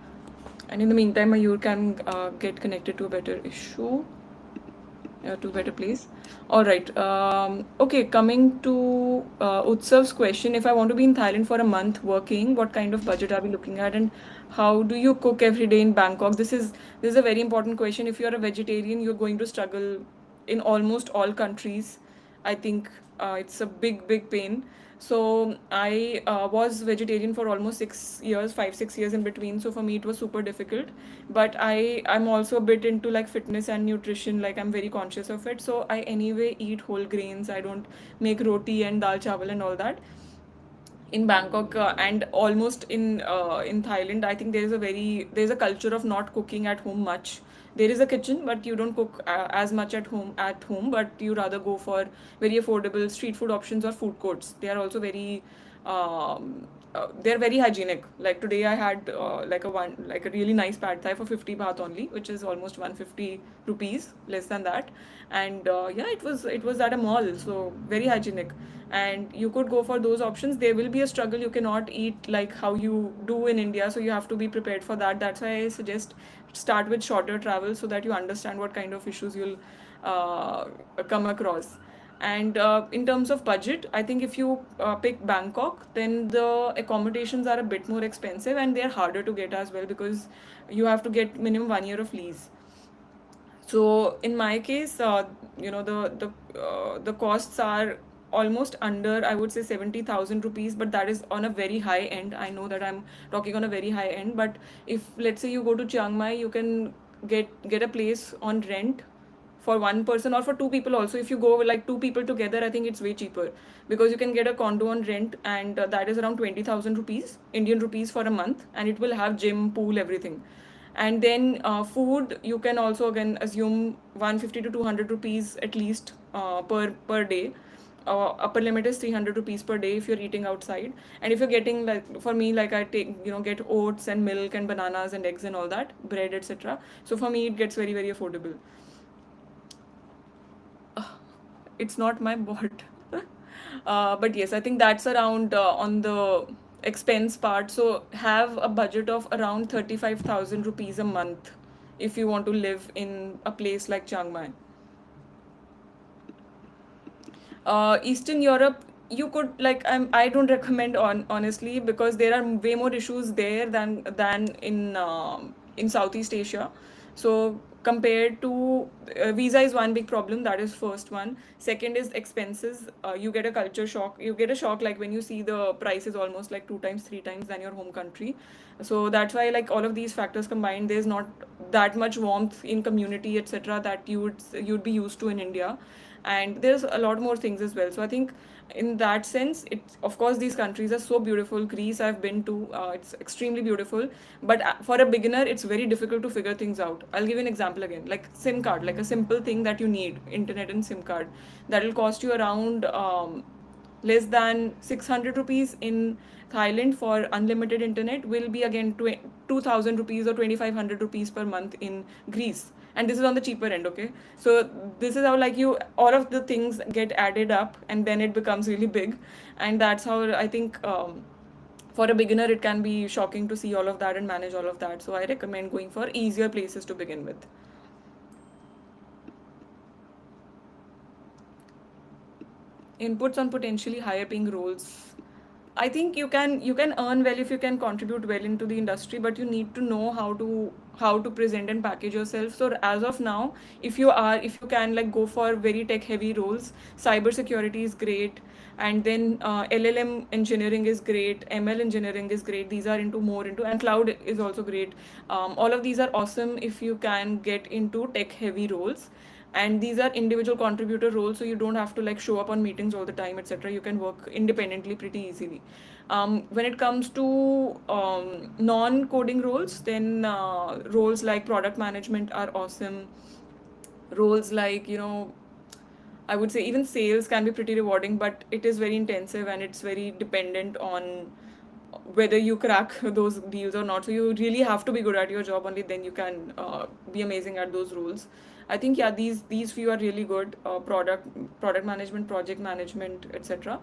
[SPEAKER 2] And in the meantime, Mayur can get connected to a better issue, to a better place. All right. Okay, coming to Utsav's question, if I want to be in Thailand for a month working, what kind of budget are we looking at, and how do you cook every day in Bangkok? This is a very important question. If you're a vegetarian, you're going to struggle in almost all countries. I think it's a big pain. So I was vegetarian for almost 6 years, 5 6 years in between. So for me it was super difficult. But I'm also a bit into like fitness and nutrition. Like I'm very conscious of it. So I anyway eat whole grains. I don't make roti and dal chawal and all that in Bangkok and almost in Thailand. I think there's a culture of not cooking at home much. There is a kitchen, but you don't cook as much at home. But you rather go for very affordable street food options or food courts. They are also they're very hygienic. Like today, I had like a really nice pad thai for 50 baht only, which is almost 150 rupees, less than that. And yeah, it was at a mall, so very hygienic. And you could go for those options. There will be a struggle. You cannot eat like how you do in India, so you have to be prepared for that. That's why I suggest start with shorter travel so that you understand what kind of issues you'll uh, come across. And in terms of budget, I think if you pick Bangkok, then the accommodations are a bit more expensive and they're harder to get as well because you have to get minimum 1 year of lease. So in my case, the costs are almost under, I would say, 70,000 rupees, but that is on a very high end. I know that I'm talking on a very high end, but if let's say you go to Chiang Mai, you can get a place on rent for one person or for two people also. If you go with like two people together, I think it's way cheaper because you can get a condo on rent, and that is around 20,000 rupees, Indian rupees, for a month, and it will have gym, pool, everything. And then food, you can also again assume 150 to 200 rupees at least per day. Upper limit is 300 rupees per day if you're eating outside. And if you're getting, like for me, like I take, get oats and milk and bananas and eggs and all that, bread, etc. So for me it gets very, very affordable. It's not my bot. But yes, I think that's around on the expense part. So have a budget of around 35,000 rupees a month if you want to live in a place like Chiang Mai. Eastern Europe, you could like I don't recommend on honestly, because there are way more issues there than in Southeast Asia. So compared to visa is one big problem, that is first one. Second is expenses. You get a culture shock. You get a shock like when you see the price is almost like two times, three times than your home country. So that's why like all of these factors combined, there's not that much warmth in community, etc., that you'd be used to in India. And there's a lot more things as well. So I think in that sense, it's, of course, these countries are so beautiful. Greece I've been to, it's extremely beautiful, but for a beginner it's very difficult to figure things out. I'll give you an example again, like SIM card, like a simple thing that you need, internet and SIM card, that will cost you around less than 600 rupees in Thailand for unlimited internet, will be again 2,000 rupees or 2,500 rupees per month in Greece. And this is on the cheaper end, okay? So this is how like you, all of the things get added up and then it becomes really big. And that's how I think for a beginner it can be shocking to see all of that and manage all of that. So I recommend going for easier places to begin with. Inputs on potentially higher paying roles. I think you can earn well if you can contribute well into the industry, but you need to know how to present and package yourself. So as of now, if you can like go for very tech heavy roles, cyber security is great, and then LLM engineering is great, ML engineering is great. These are into more into, and cloud is also great. All of these are awesome if you can get into tech heavy roles, and these are individual contributor roles, so you don't have to like show up on meetings all the time, etc. You can work independently pretty easily. When it comes to non-coding roles, then roles like product management are awesome. Roles like, I would say even sales can be pretty rewarding, but it is very intensive and it's very dependent on whether you crack those deals or not. So you really have to be good at your job, only then you can be amazing at those roles. I think yeah, these few are really good. Product management, project management, etc.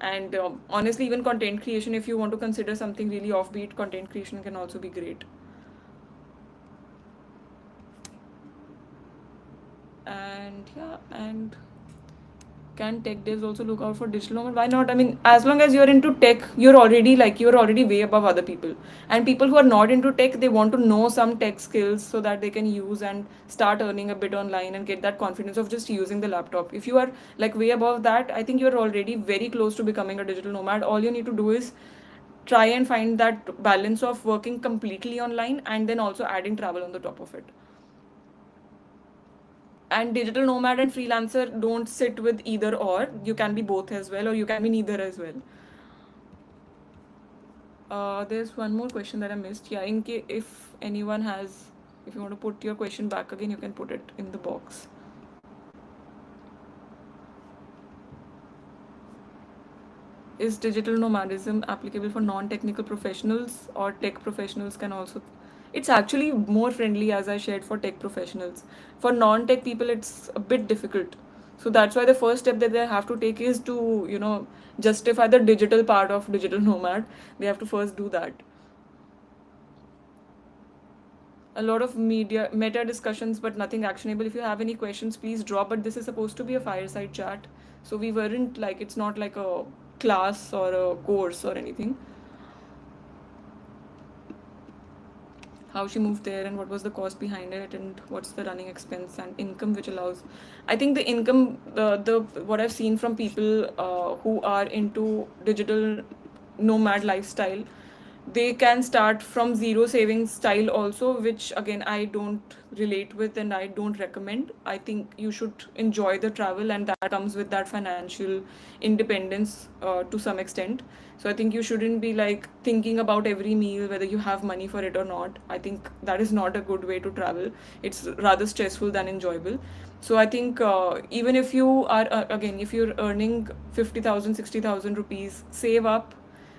[SPEAKER 2] And honestly, even content creation, if you want to consider something really offbeat, content creation can also be great. And yeah, and can tech devs also look out for digital nomad? Why not? I mean, as long as you're into tech, you're already way above other people. And people who are not into tech, they want to know some tech skills so that they can use and start earning a bit online and get that confidence of just using the laptop. If you are like way above that, I think you're already very close to becoming a digital nomad. All you need to do is try and find that balance of working completely online and then also adding travel on the top of it. And digital nomad and freelancer don't sit with either or. You can be both as well, or you can be neither as well. There's one more question that I missed. Yeah, in case if anyone has, if you want to put your question back again, you can put it in the box. Is digital nomadism applicable for non-technical professionals, or tech professionals can also? It's actually more friendly, as I shared, for tech professionals. For non-tech people, it's a bit difficult. So that's why the first step that they have to take is to, justify the digital part of digital nomad. They have to first do that. A lot of media meta discussions, but nothing actionable. If you have any questions, please drop. But this is supposed to be a fireside chat, so we weren't like, it's not like a class or a course or anything. How she moved there and what was the cost behind it and what's the running expense and income which allows. I think the income, the what I've seen from people who are into digital nomad lifestyle, they can start from zero savings style also, which again I don't relate with and I don't recommend. I think you should enjoy the travel, and that comes with that financial independence to some extent. So I think you shouldn't be like thinking about every meal whether you have money for it or not. I think that is not a good way to travel. It's rather stressful than enjoyable. So I think even if you are again, if you're earning 50,000, 60,000 rupees, save up,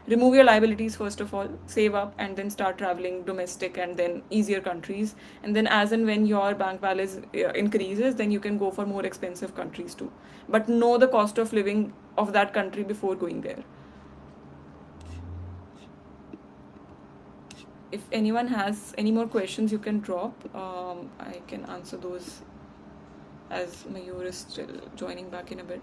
[SPEAKER 2] remove your liabilities first of all, save up, and then start traveling domestic and then easier countries. And then as and when your bank balance increases, then you can go for more expensive countries too, but know the cost of living of that country before going there. If anyone has any more questions, you can drop. I can answer those as Mayur is still joining back in a bit.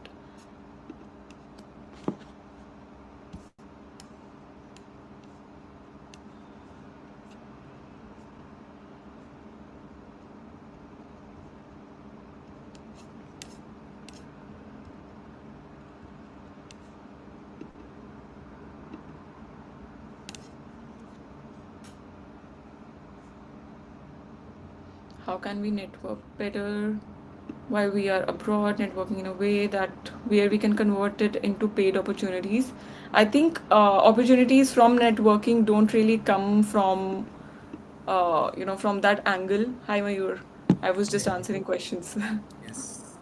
[SPEAKER 2] How can we network better while we are abroad, networking in a way that where we can convert it into paid opportunities? I think opportunities from networking don't really come from from that angle. Hi Mayur, I was just
[SPEAKER 1] Yeah.
[SPEAKER 2] answering questions.
[SPEAKER 1] Yes.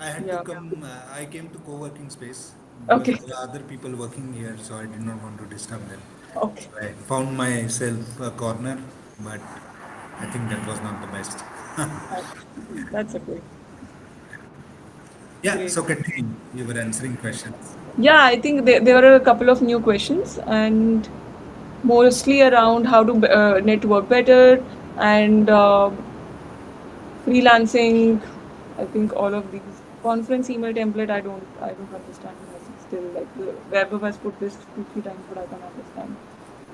[SPEAKER 1] I had to
[SPEAKER 2] Yeah.
[SPEAKER 1] come, I came to co-working space because
[SPEAKER 2] Okay.
[SPEAKER 1] there were other people working here, so I did not want to disturb them.
[SPEAKER 2] Okay.
[SPEAKER 1] So I found myself a corner, but I think that was not the best.
[SPEAKER 2] That's okay.
[SPEAKER 1] Yeah,
[SPEAKER 2] Great.
[SPEAKER 1] so continue. You were answering questions.
[SPEAKER 2] Yeah, I think there were a couple of new questions, and mostly around how to network better, and freelancing. I think all of these conference email template. I don't understand the message still. Like the web has put this two three times, but I can't understand.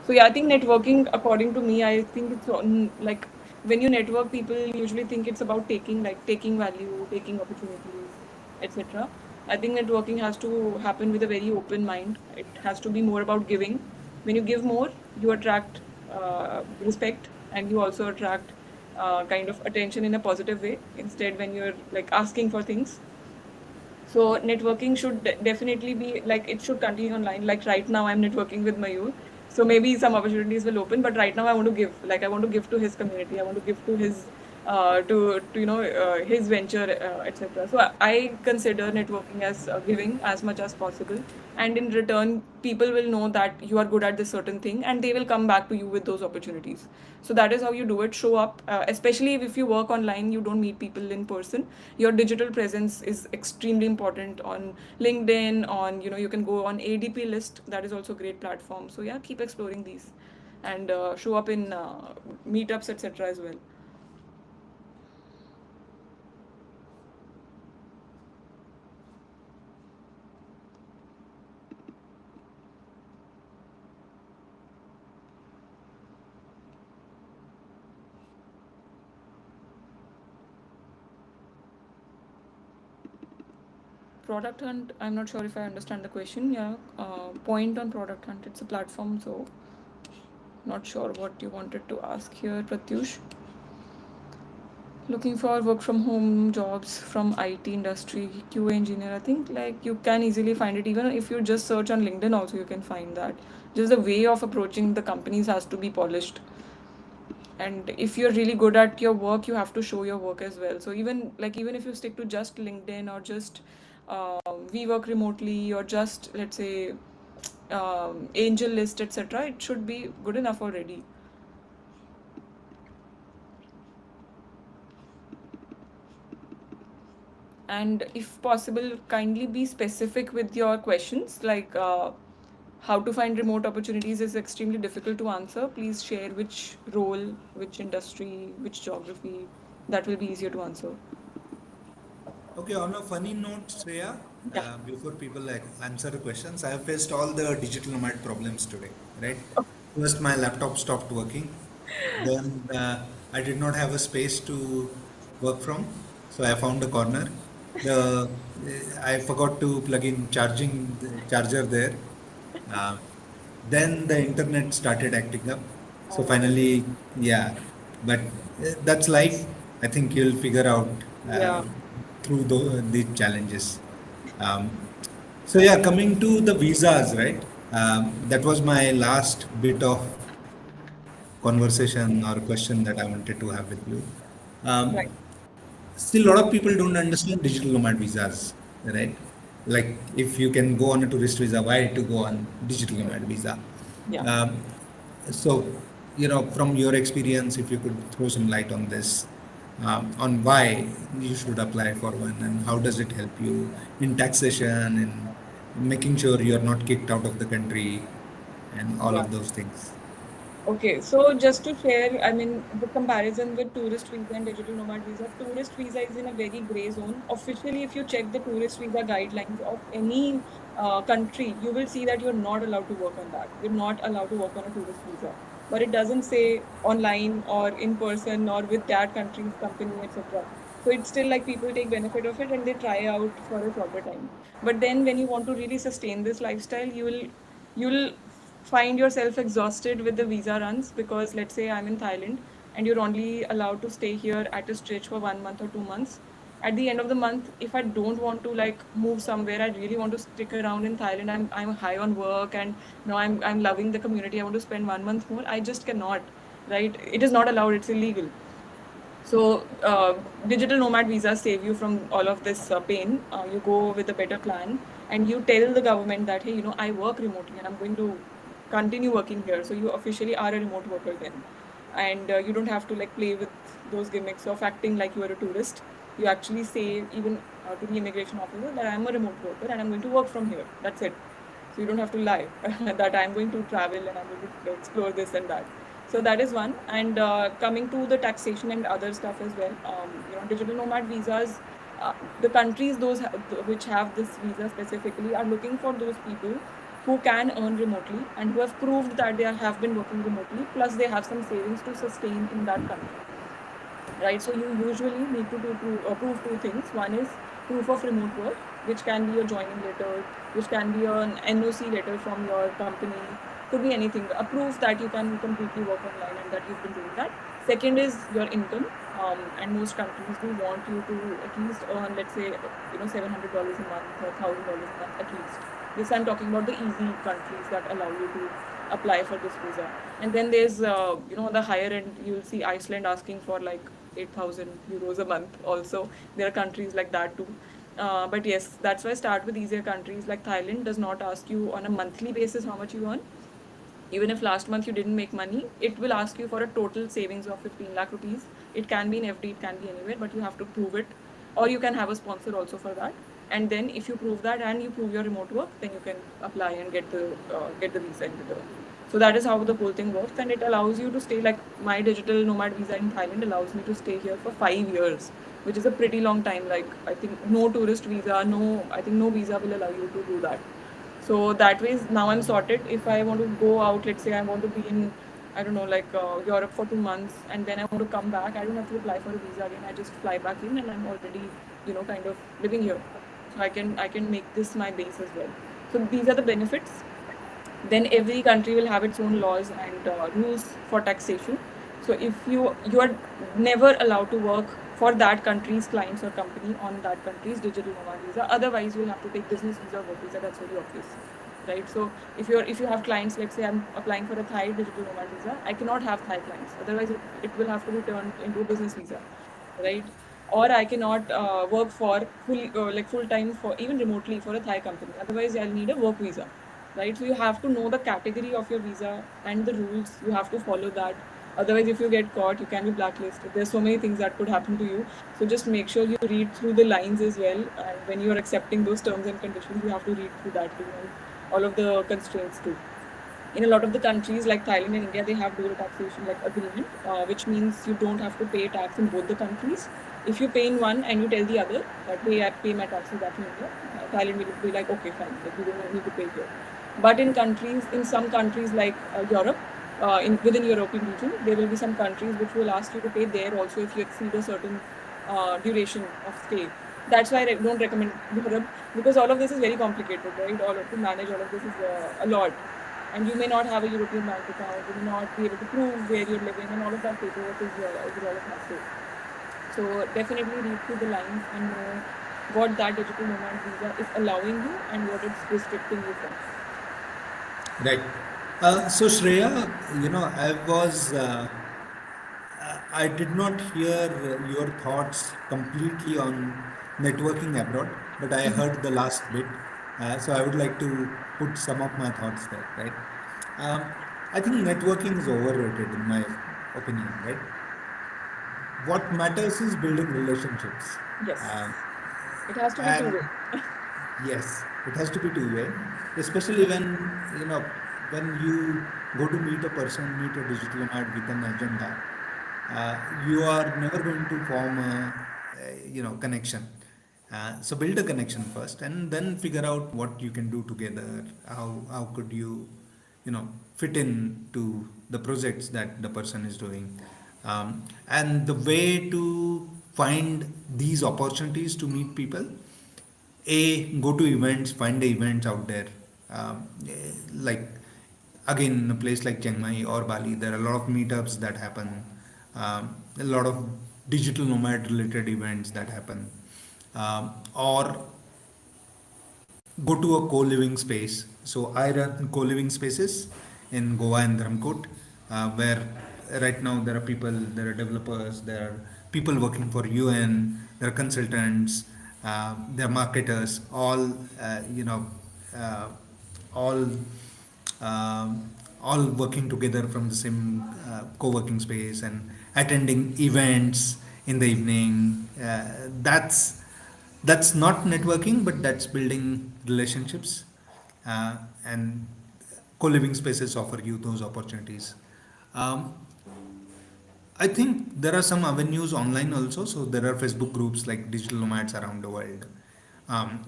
[SPEAKER 2] So yeah, I think networking, according to me, I think it's like when you network, people usually think it's about taking value, taking opportunities, etc. I think networking has to happen with a very open mind. It has to be more about giving. When you give more, you attract respect, and you also attract kind of attention in a positive way. Instead, when you're like asking for things, so networking should definitely be like it should continue online. Like right now, I'm networking with Mayur. So maybe some opportunities will open, but right now I want to give. Like I want to give to his community. I want to give to his his venture, etc. So I consider networking as giving as much as possible, and in return, people will know that you are good at this certain thing, and they will come back to you with those opportunities. So that is how you do it. Show up, especially if you work online, you don't meet people in person. Your digital presence is extremely important on LinkedIn. On you can go on ADP list. That is also a great platform. So yeah, keep exploring these, and show up in meetups, etc. as well. Product hunt. I'm not sure if I understand the question. Yeah, point on product hunt. It's a platform, so not sure what you wanted to ask here, Pratyush. Looking for work from home jobs from IT industry, QA engineer. I think like you can easily find it. Even if you just search on LinkedIn, also you can find that. Just the way of approaching the companies has to be polished. And if you're really good at your work, you have to show your work as well. So even if you stick to just LinkedIn, or just we work remotely, or just let's say angel list, etc., it should be good enough already. And if possible, kindly be specific with your questions. Like how to find remote opportunities is extremely difficult to answer. Please share which role, which industry, which geography. That will be easier to answer.
[SPEAKER 1] Okay, on a funny note, Shreya,
[SPEAKER 2] Yeah.
[SPEAKER 1] before people like answer the questions, I have faced all the digital nomad problems today, right? First, my laptop stopped working. Then I did not have a space to work from, so I found a corner. I forgot to plug in charging the charger there. Then the internet started acting up. So
[SPEAKER 2] Oh,
[SPEAKER 1] finally, yeah. But that's life. I think you'll figure out
[SPEAKER 2] yeah.
[SPEAKER 1] through the challenges. Um, so yeah, coming to the visas, right? That was my last bit of conversation or question that I wanted to have with you. Um,
[SPEAKER 2] Right.
[SPEAKER 1] Still, a lot of people don't understand digital nomad visas, right? Like, if you can go on a tourist visa, why to go on digital nomad visa?
[SPEAKER 2] Yeah.
[SPEAKER 1] Um, so, from your experience, if you could throw some light on this, on why you should apply for one and how does it help you in taxation and making sure you're not kicked out of the country and all
[SPEAKER 2] Yeah.
[SPEAKER 1] of those things.
[SPEAKER 2] Okay, so just to share, I mean, the comparison with tourist visa and digital nomad visa, tourist visa is in a very gray zone. Officially, if you check the tourist visa guidelines of any country, you will see that you're not allowed to work on that. You're not allowed to work on a tourist visa. But it doesn't say online or in person or with that country's company, etc. So it's still like people take benefit of it and they try out for a shorter time. But then when you want to really sustain this lifestyle, you'll find yourself exhausted with the visa runs because let's say I'm in Thailand and you're only allowed to stay here at a stretch for 1 month or 2 months. At the end of the month, if I don't want to like move somewhere, I really want to stick around in Thailand. I'm high on work and now I'm loving the community. I want to spend 1 month more. I just cannot, right? It is not allowed. It's illegal. So, digital nomad visas save you from all of this pain. You go with a better plan and you tell the government that, hey, I work remotely and I'm going to continue working here. So, you officially are a remote worker then. And you don't have to like play with those gimmicks of acting like you are a tourist. You actually say, even to the immigration officer, that I'm a remote worker and I'm going to work from here. That's it. So you don't have to lie that I'm going to travel and I'm going to explore this and that. So that is one. And coming to the taxation and other stuff as well, digital nomad visas, the countries which have this visa specifically are looking for those people who can earn remotely and who have proved that they have been working remotely, plus they have some savings to sustain in that country, right? So you usually need to prove two things. One is proof of remote work, which can be a joining letter, which can be an NOC letter from your company, could be anything. A proof that you can completely work online and that you've been doing that. Second is your income, and most countries do want you to at least earn, let's say, $700 a month or $1,000 a month at least. This I'm talking about the easy countries that allow you to apply for this visa. And then there's, the higher end, you'll see Iceland asking for like 8,000 euros a month also. There are countries like that too. But yes, that's why I start with easier countries. Like Thailand does not ask you on a monthly basis how much you earn. Even if last month you didn't make money, it will ask you for a total savings of 15 lakh rupees. It can be in FD, it can be anywhere, but you have to prove it. Or you can have a sponsor also for that. And then if you prove that and you prove your remote work, then you can apply and get the visa in return. So that is how the whole thing works, and it allows you to stay. Like my digital nomad visa in Thailand allows me to stay here for 5 years, which is a pretty long time. Like I think no tourist visa, I think no visa will allow you to do that. So that way, now I'm sorted. If I want to go out, let's say I want to be in, I don't know, like Europe for 2 months, and then I want to come back, I don't have to apply for a visa again. I just fly back in, and I'm already, kind of living here. So I can make this my base as well. So these are the benefits. Then every country will have its own laws and rules for taxation. So if you are never allowed to work for that country's clients or company on that country's digital nomad visa. Otherwise, you'll have to take business visa or work visa. That's very obvious, right? So if you have clients, let's say I'm applying for a Thai digital nomad visa, I cannot have Thai clients. Otherwise, it will have to be turned into a business visa, right? Or I cannot work for full time for even remotely for a Thai company. Otherwise, I'll need a work visa, right? So you have to know the category of your visa and the rules. You have to follow that. Otherwise, if you get caught, you can be blacklisted. There's so many things that could happen to you. So just make sure you read through the lines as well. And when you are accepting those terms and conditions, you have to read through that too, and all of the constraints too. In a lot of the countries like Thailand and India, they have dual taxation like agreement, which means you don't have to pay tax in both the countries. If you pay in one and you tell the other that, hey, I pay my taxes back in India, Thailand will be like, okay, fine, like you don't need to pay here. But in some countries like Europe, within European region, there will be some countries which will ask you to pay there also if you exceed a certain duration of stay. That's why I don't recommend Europe, because all of this is very complicated, right? To manage all of this is a lot. and you may not have a European bank account, you may not be able to prove where you're living, and all of that paperwork is a lot of hassle. So definitely read through the lines and know what that digital nomad visa is allowing you and what it's restricting you from.
[SPEAKER 1] Right. So Shreya, I was I did not hear your thoughts completely on networking abroad, but I heard the last bit. So I would like to put some of my thoughts there, right? Um, I think networking is overrated in my opinion, right? What matters is building relationships.
[SPEAKER 2] Yes,
[SPEAKER 1] Um,
[SPEAKER 2] it has to be two
[SPEAKER 1] and
[SPEAKER 2] way.
[SPEAKER 1] yes, it has to be two-way, especially when you go to meet a person, meet a digital nomad with an agenda. You are never going to form a connection. So build a connection first, and then figure out what you can do together. How could you fit in to the projects that the person is doing, and the way to find these opportunities to meet people. Go to events, find the events out there. Like again, in a place like Chiang Mai or Bali, there are a lot of meetups that happen, a lot of digital nomad related events that happen, or go to a co-living space. So I run co-living spaces in Goa and Dharmkot, where right now there are developers, there are people working for UN, there are consultants, there are marketers, uh, all all working together from the same co-working space and attending events in the evening. That's not networking, but that's building relationships, and co-living spaces offer you those opportunities. um, I think there are some avenues online also. So there are Facebook groups like digital nomads around the world. Um,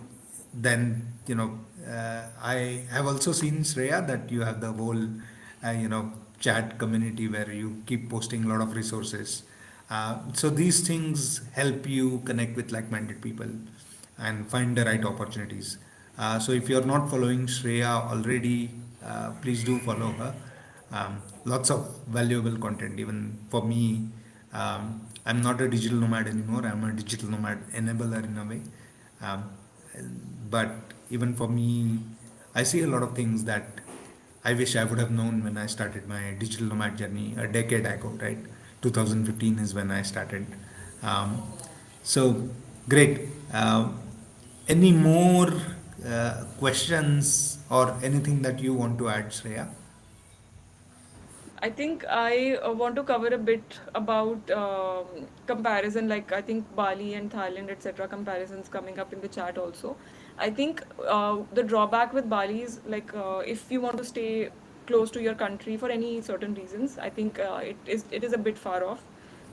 [SPEAKER 1] then I have also seen, Shreya, that you have the whole chat community where you keep posting a lot of resources. So these things help you connect with like-minded people and find the right opportunities. So if you're not following Shreya already, please do follow her. Lots of valuable content. Even for me, I'm not a digital nomad anymore. I'm a digital nomad enabler in a way. Um, but even for me, I see a lot of things that I wish I would have known when I started my digital nomad journey a decade ago, right? 2015 is when I started. Um, so great. Any more questions or anything that you want to add, Shreya?
[SPEAKER 2] I think I want to cover a bit about comparison, like I think Bali and Thailand, etc. Comparisons coming up in the chat also. I think the drawback with Bali is like if you want to stay close to your country for any certain reasons, I think it is a bit far off.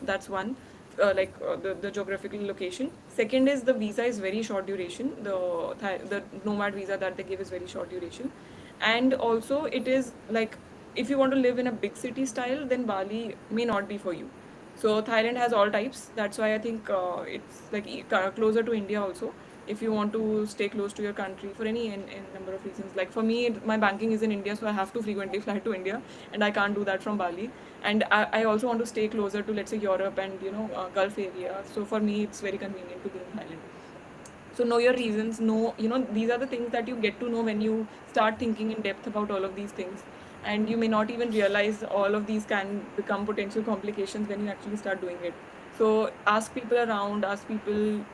[SPEAKER 2] That's one. The geographical location. Second is the visa is very short duration. The nomad visa that they give is very short duration, and also it is like if you want to live in a big city style, then Bali may not be for you. So Thailand has all types. That's why I think it's like closer to India also. If you want to stay close to your country for any in number of reasons. Like for me, my banking is in India, so I have to frequently fly to India, and I can't do that from Bali. And I also want to stay closer to, let's say, Europe and Gulf area. So for me, it's very convenient to be in Thailand. So know your reasons. Know, these are the things that you get to know when you start thinking in depth about all of these things. And you may not even realize all of these can become potential complications when you actually start doing it. So ask people around, ask people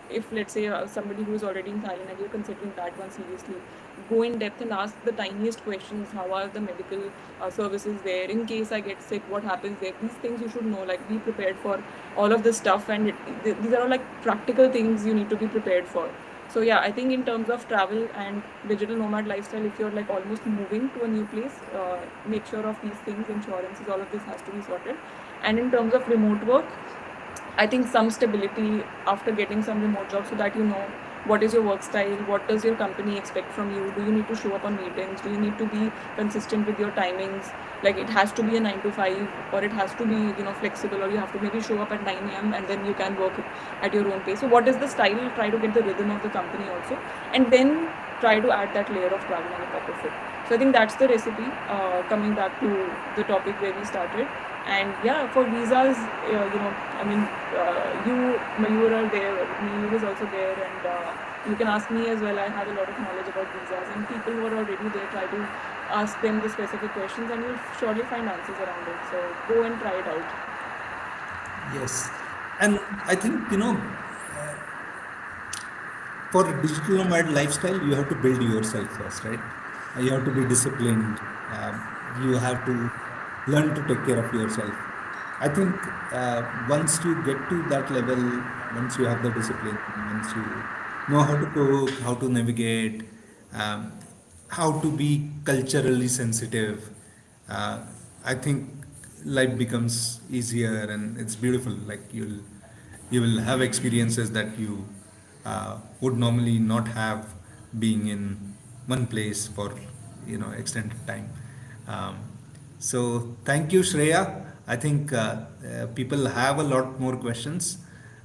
[SPEAKER 2] if, let's say, somebody who is already in Thailand and you're considering that one seriously, go in depth and ask the tiniest questions. How are the medical services there? In case I get sick, what happens there? These things you should know. Like, be prepared for all of this stuff, and these are all like practical things you need to be prepared for. So yeah, I think in terms of travel and digital nomad lifestyle, if you're like almost moving to a new place, make sure of these things, insurances, all of this has to be sorted. And in terms of remote work, I think some stability after getting some remote job, so that you know what is your work style, what does your company expect from you, do you need to show up on meetings, do you need to be consistent with your timings, Like it has to be a 9 to 5, or it has to be, flexible, or you have to maybe show up at 9 a.m. and then you can work at your own pace. So what is the style? Try to get the rhythm of the company also, and then try to add that layer of travel on top of it. So I think that's the recipe. Coming back to the topic where we started, and yeah, for visas, I mean, Mayur are there, Mayur is also there, and you can ask me as well. I have a lot of knowledge about visas, and people who are already there, try to ask them the specific questions, and you'll surely find answers around it. So go and try it out.
[SPEAKER 1] Yes. And I think, for a digital nomad lifestyle, you have to build yourself first, right? You have to be disciplined. You have to learn to take care of yourself. I think once you get to that level, once you have the discipline, once you know how to cook, how to navigate, um, how to be culturally sensitive, uh, I think life becomes easier and it's beautiful. Like you will have experiences that you would normally not have being in one place for extended time. Um, so thank you, Shreya. I think people have a lot more questions.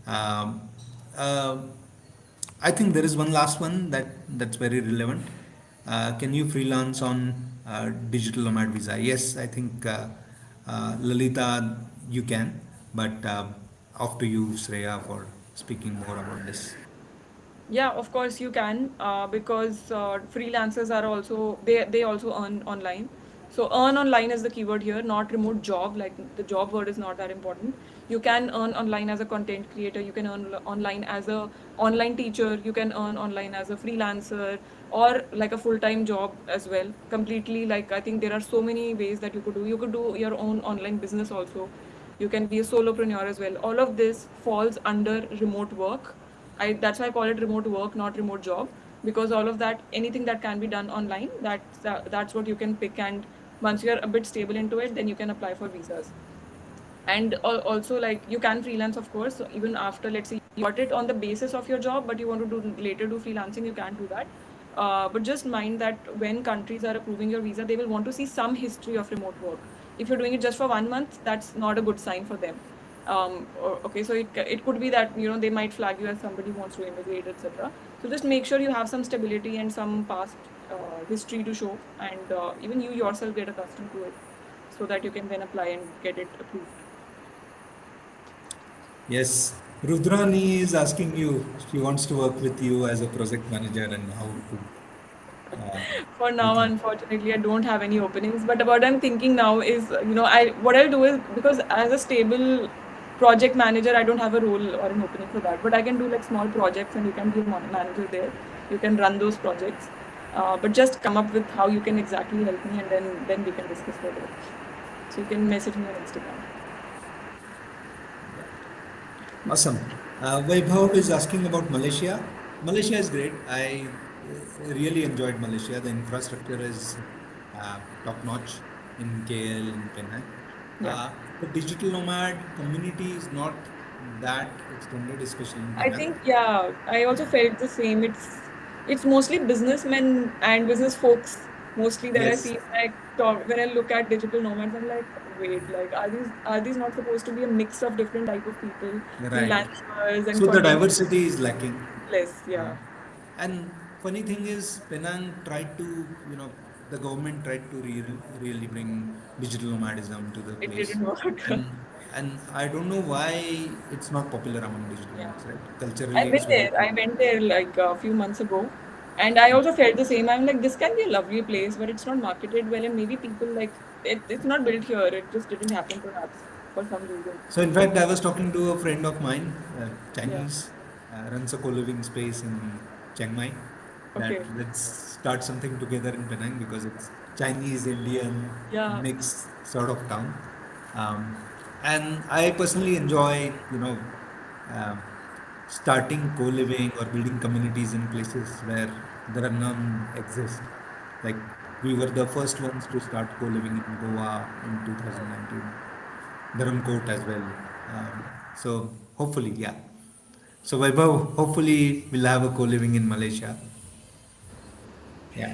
[SPEAKER 1] Um, uh, I think there is one last one that's very relevant. Can you freelance on digital nomad visa? Yes, I think Lalita, you can, but off to you, Shreya, for speaking more about this.
[SPEAKER 2] Yeah, of course you can, because freelancers are also, they also earn online. So earn online is the keyword here, not remote job. Like the job word is not that important. You can earn online as a content creator. You can earn online as a online teacher. You can earn online as a freelancer, or like a full time job as well. Completely, like I think there are so many ways that you could do. You could do your own online business also. You can be a solopreneur as well. All of this falls under remote work. That's why I call it remote work, not remote job, because all of that, anything that can be done online, that's what you can pick. And once you're a bit stable into it, then you can apply for visas. And also, like, you can freelance, of course. So even after, let's say, you got it on the basis of your job, but you want to do later do freelancing, you can do that. But just mind that when countries are approving your visa, they will want to see some history of remote work. If you're doing it just for 1 month, that's not a good sign for them. Okay, so it could be that they might flag you as somebody who wants to immigrate, etc. So just make sure you have some stability and some past history to show, and even you yourself get accustomed to it, so that you can then apply and get it approved.
[SPEAKER 1] Yes, Rudrani is asking you. She wants to work with you as a project manager and how to. Uh,
[SPEAKER 2] For
[SPEAKER 1] you
[SPEAKER 2] now,
[SPEAKER 1] think.
[SPEAKER 2] unfortunately, I don't have any openings. But what I'm thinking now is, I what I'll do is, because as a stable project manager, I don't have a role or an opening for that. But I can do like small projects, and you can be a manager there. You can run those projects. But just come up with how you can exactly help me, and then we can discuss further. So you can message me on Instagram.
[SPEAKER 1] Awesome. Vaibhav is asking about Malaysia. Malaysia is great. I really enjoyed Malaysia. The infrastructure is top notch in KL, in Penang.
[SPEAKER 2] Yeah.
[SPEAKER 1] The digital nomad community is not that extended, especially in
[SPEAKER 2] I
[SPEAKER 1] Penang.
[SPEAKER 2] think, yeah, I also felt the same. It's mostly businessmen and business folks mostly that I
[SPEAKER 1] Yes,
[SPEAKER 2] see when I talk, when I look at digital nomads. I'm like, wait, like, are these not supposed to be a mix of different type of people,
[SPEAKER 1] right.
[SPEAKER 2] freelancers and
[SPEAKER 1] So the
[SPEAKER 2] content
[SPEAKER 1] diversity is lacking.
[SPEAKER 2] less?
[SPEAKER 1] Uh,
[SPEAKER 2] Yeah,
[SPEAKER 1] and funny thing is, Penang tried to, the government tried to really bring digital nomadism to the
[SPEAKER 2] it
[SPEAKER 1] place,
[SPEAKER 2] didn't work.
[SPEAKER 1] and I don't know why it's not popular among digital
[SPEAKER 2] Yeah.
[SPEAKER 1] nomads, right? Culturally, it's very
[SPEAKER 2] I went there like a few months ago, and I also felt the same. I'm like, this can be a lovely place, but it's not marketed well, and maybe people like it's not built here. It just didn't happen perhaps for some reason.
[SPEAKER 1] So, in fact, I was talking to a friend of mine,
[SPEAKER 2] Yeah.
[SPEAKER 1] Chinese, runs a co-living space in Chiang Mai. That
[SPEAKER 2] Okay.
[SPEAKER 1] let's start something together in Penang because it's Chinese Indian
[SPEAKER 2] Yeah.
[SPEAKER 1] mix sort of town. And I personally enjoy, um, starting co-living or building communities in places where there are none exist. Like we were the first ones to start co-living in Goa in 2019. Dharamkot as well. So hopefully, yeah. So Vaibhav, hopefully we'll have a co-living in Malaysia. Yeah.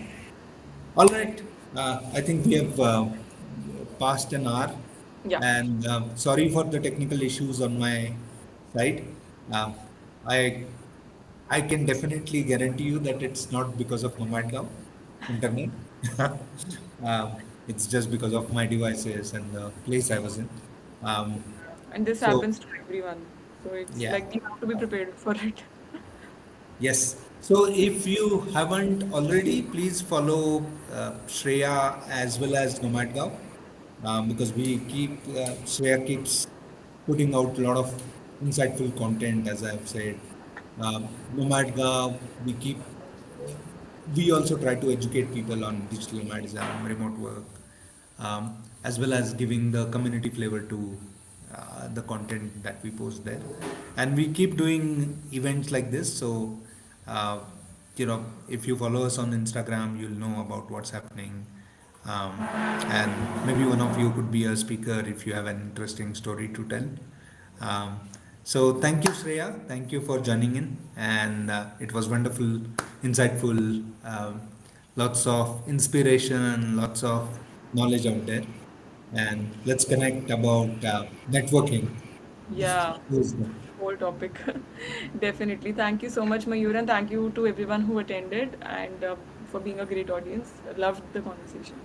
[SPEAKER 1] All right. I think we have past an hour,
[SPEAKER 2] Yeah.
[SPEAKER 1] and sorry for the technical issues on my side. Um, I I can definitely guarantee you that it's not because of NomadGao internet. It's just because of my devices and the place I was in. Um,
[SPEAKER 2] And this
[SPEAKER 1] so
[SPEAKER 2] happens to everyone. So it's
[SPEAKER 1] yeah.
[SPEAKER 2] like you have to be prepared for it.
[SPEAKER 1] Yes. So if you haven't already, please follow Shreya as well as NomadGao, because Shreya keeps putting out a lot of insightful content, as I've said. NomadGao, we also try to educate people on digital nomadism, remote work, as well as giving the community flavor to the content that we post there. And we keep doing events like this. So, uh, if you follow us on Instagram, you'll know about what's happening. And maybe one of you could be a speaker if you have an interesting story to tell. Um, so thank you, Shreya. Thank you for joining in, and it was wonderful, insightful, lots of inspiration, lots of knowledge out there. And let's connect about networking.
[SPEAKER 2] Yeah,
[SPEAKER 1] Yes.
[SPEAKER 2] whole topic. Definitely. Thank you so much, Mayur, and thank you to everyone who attended and for being a great audience. Loved the conversation.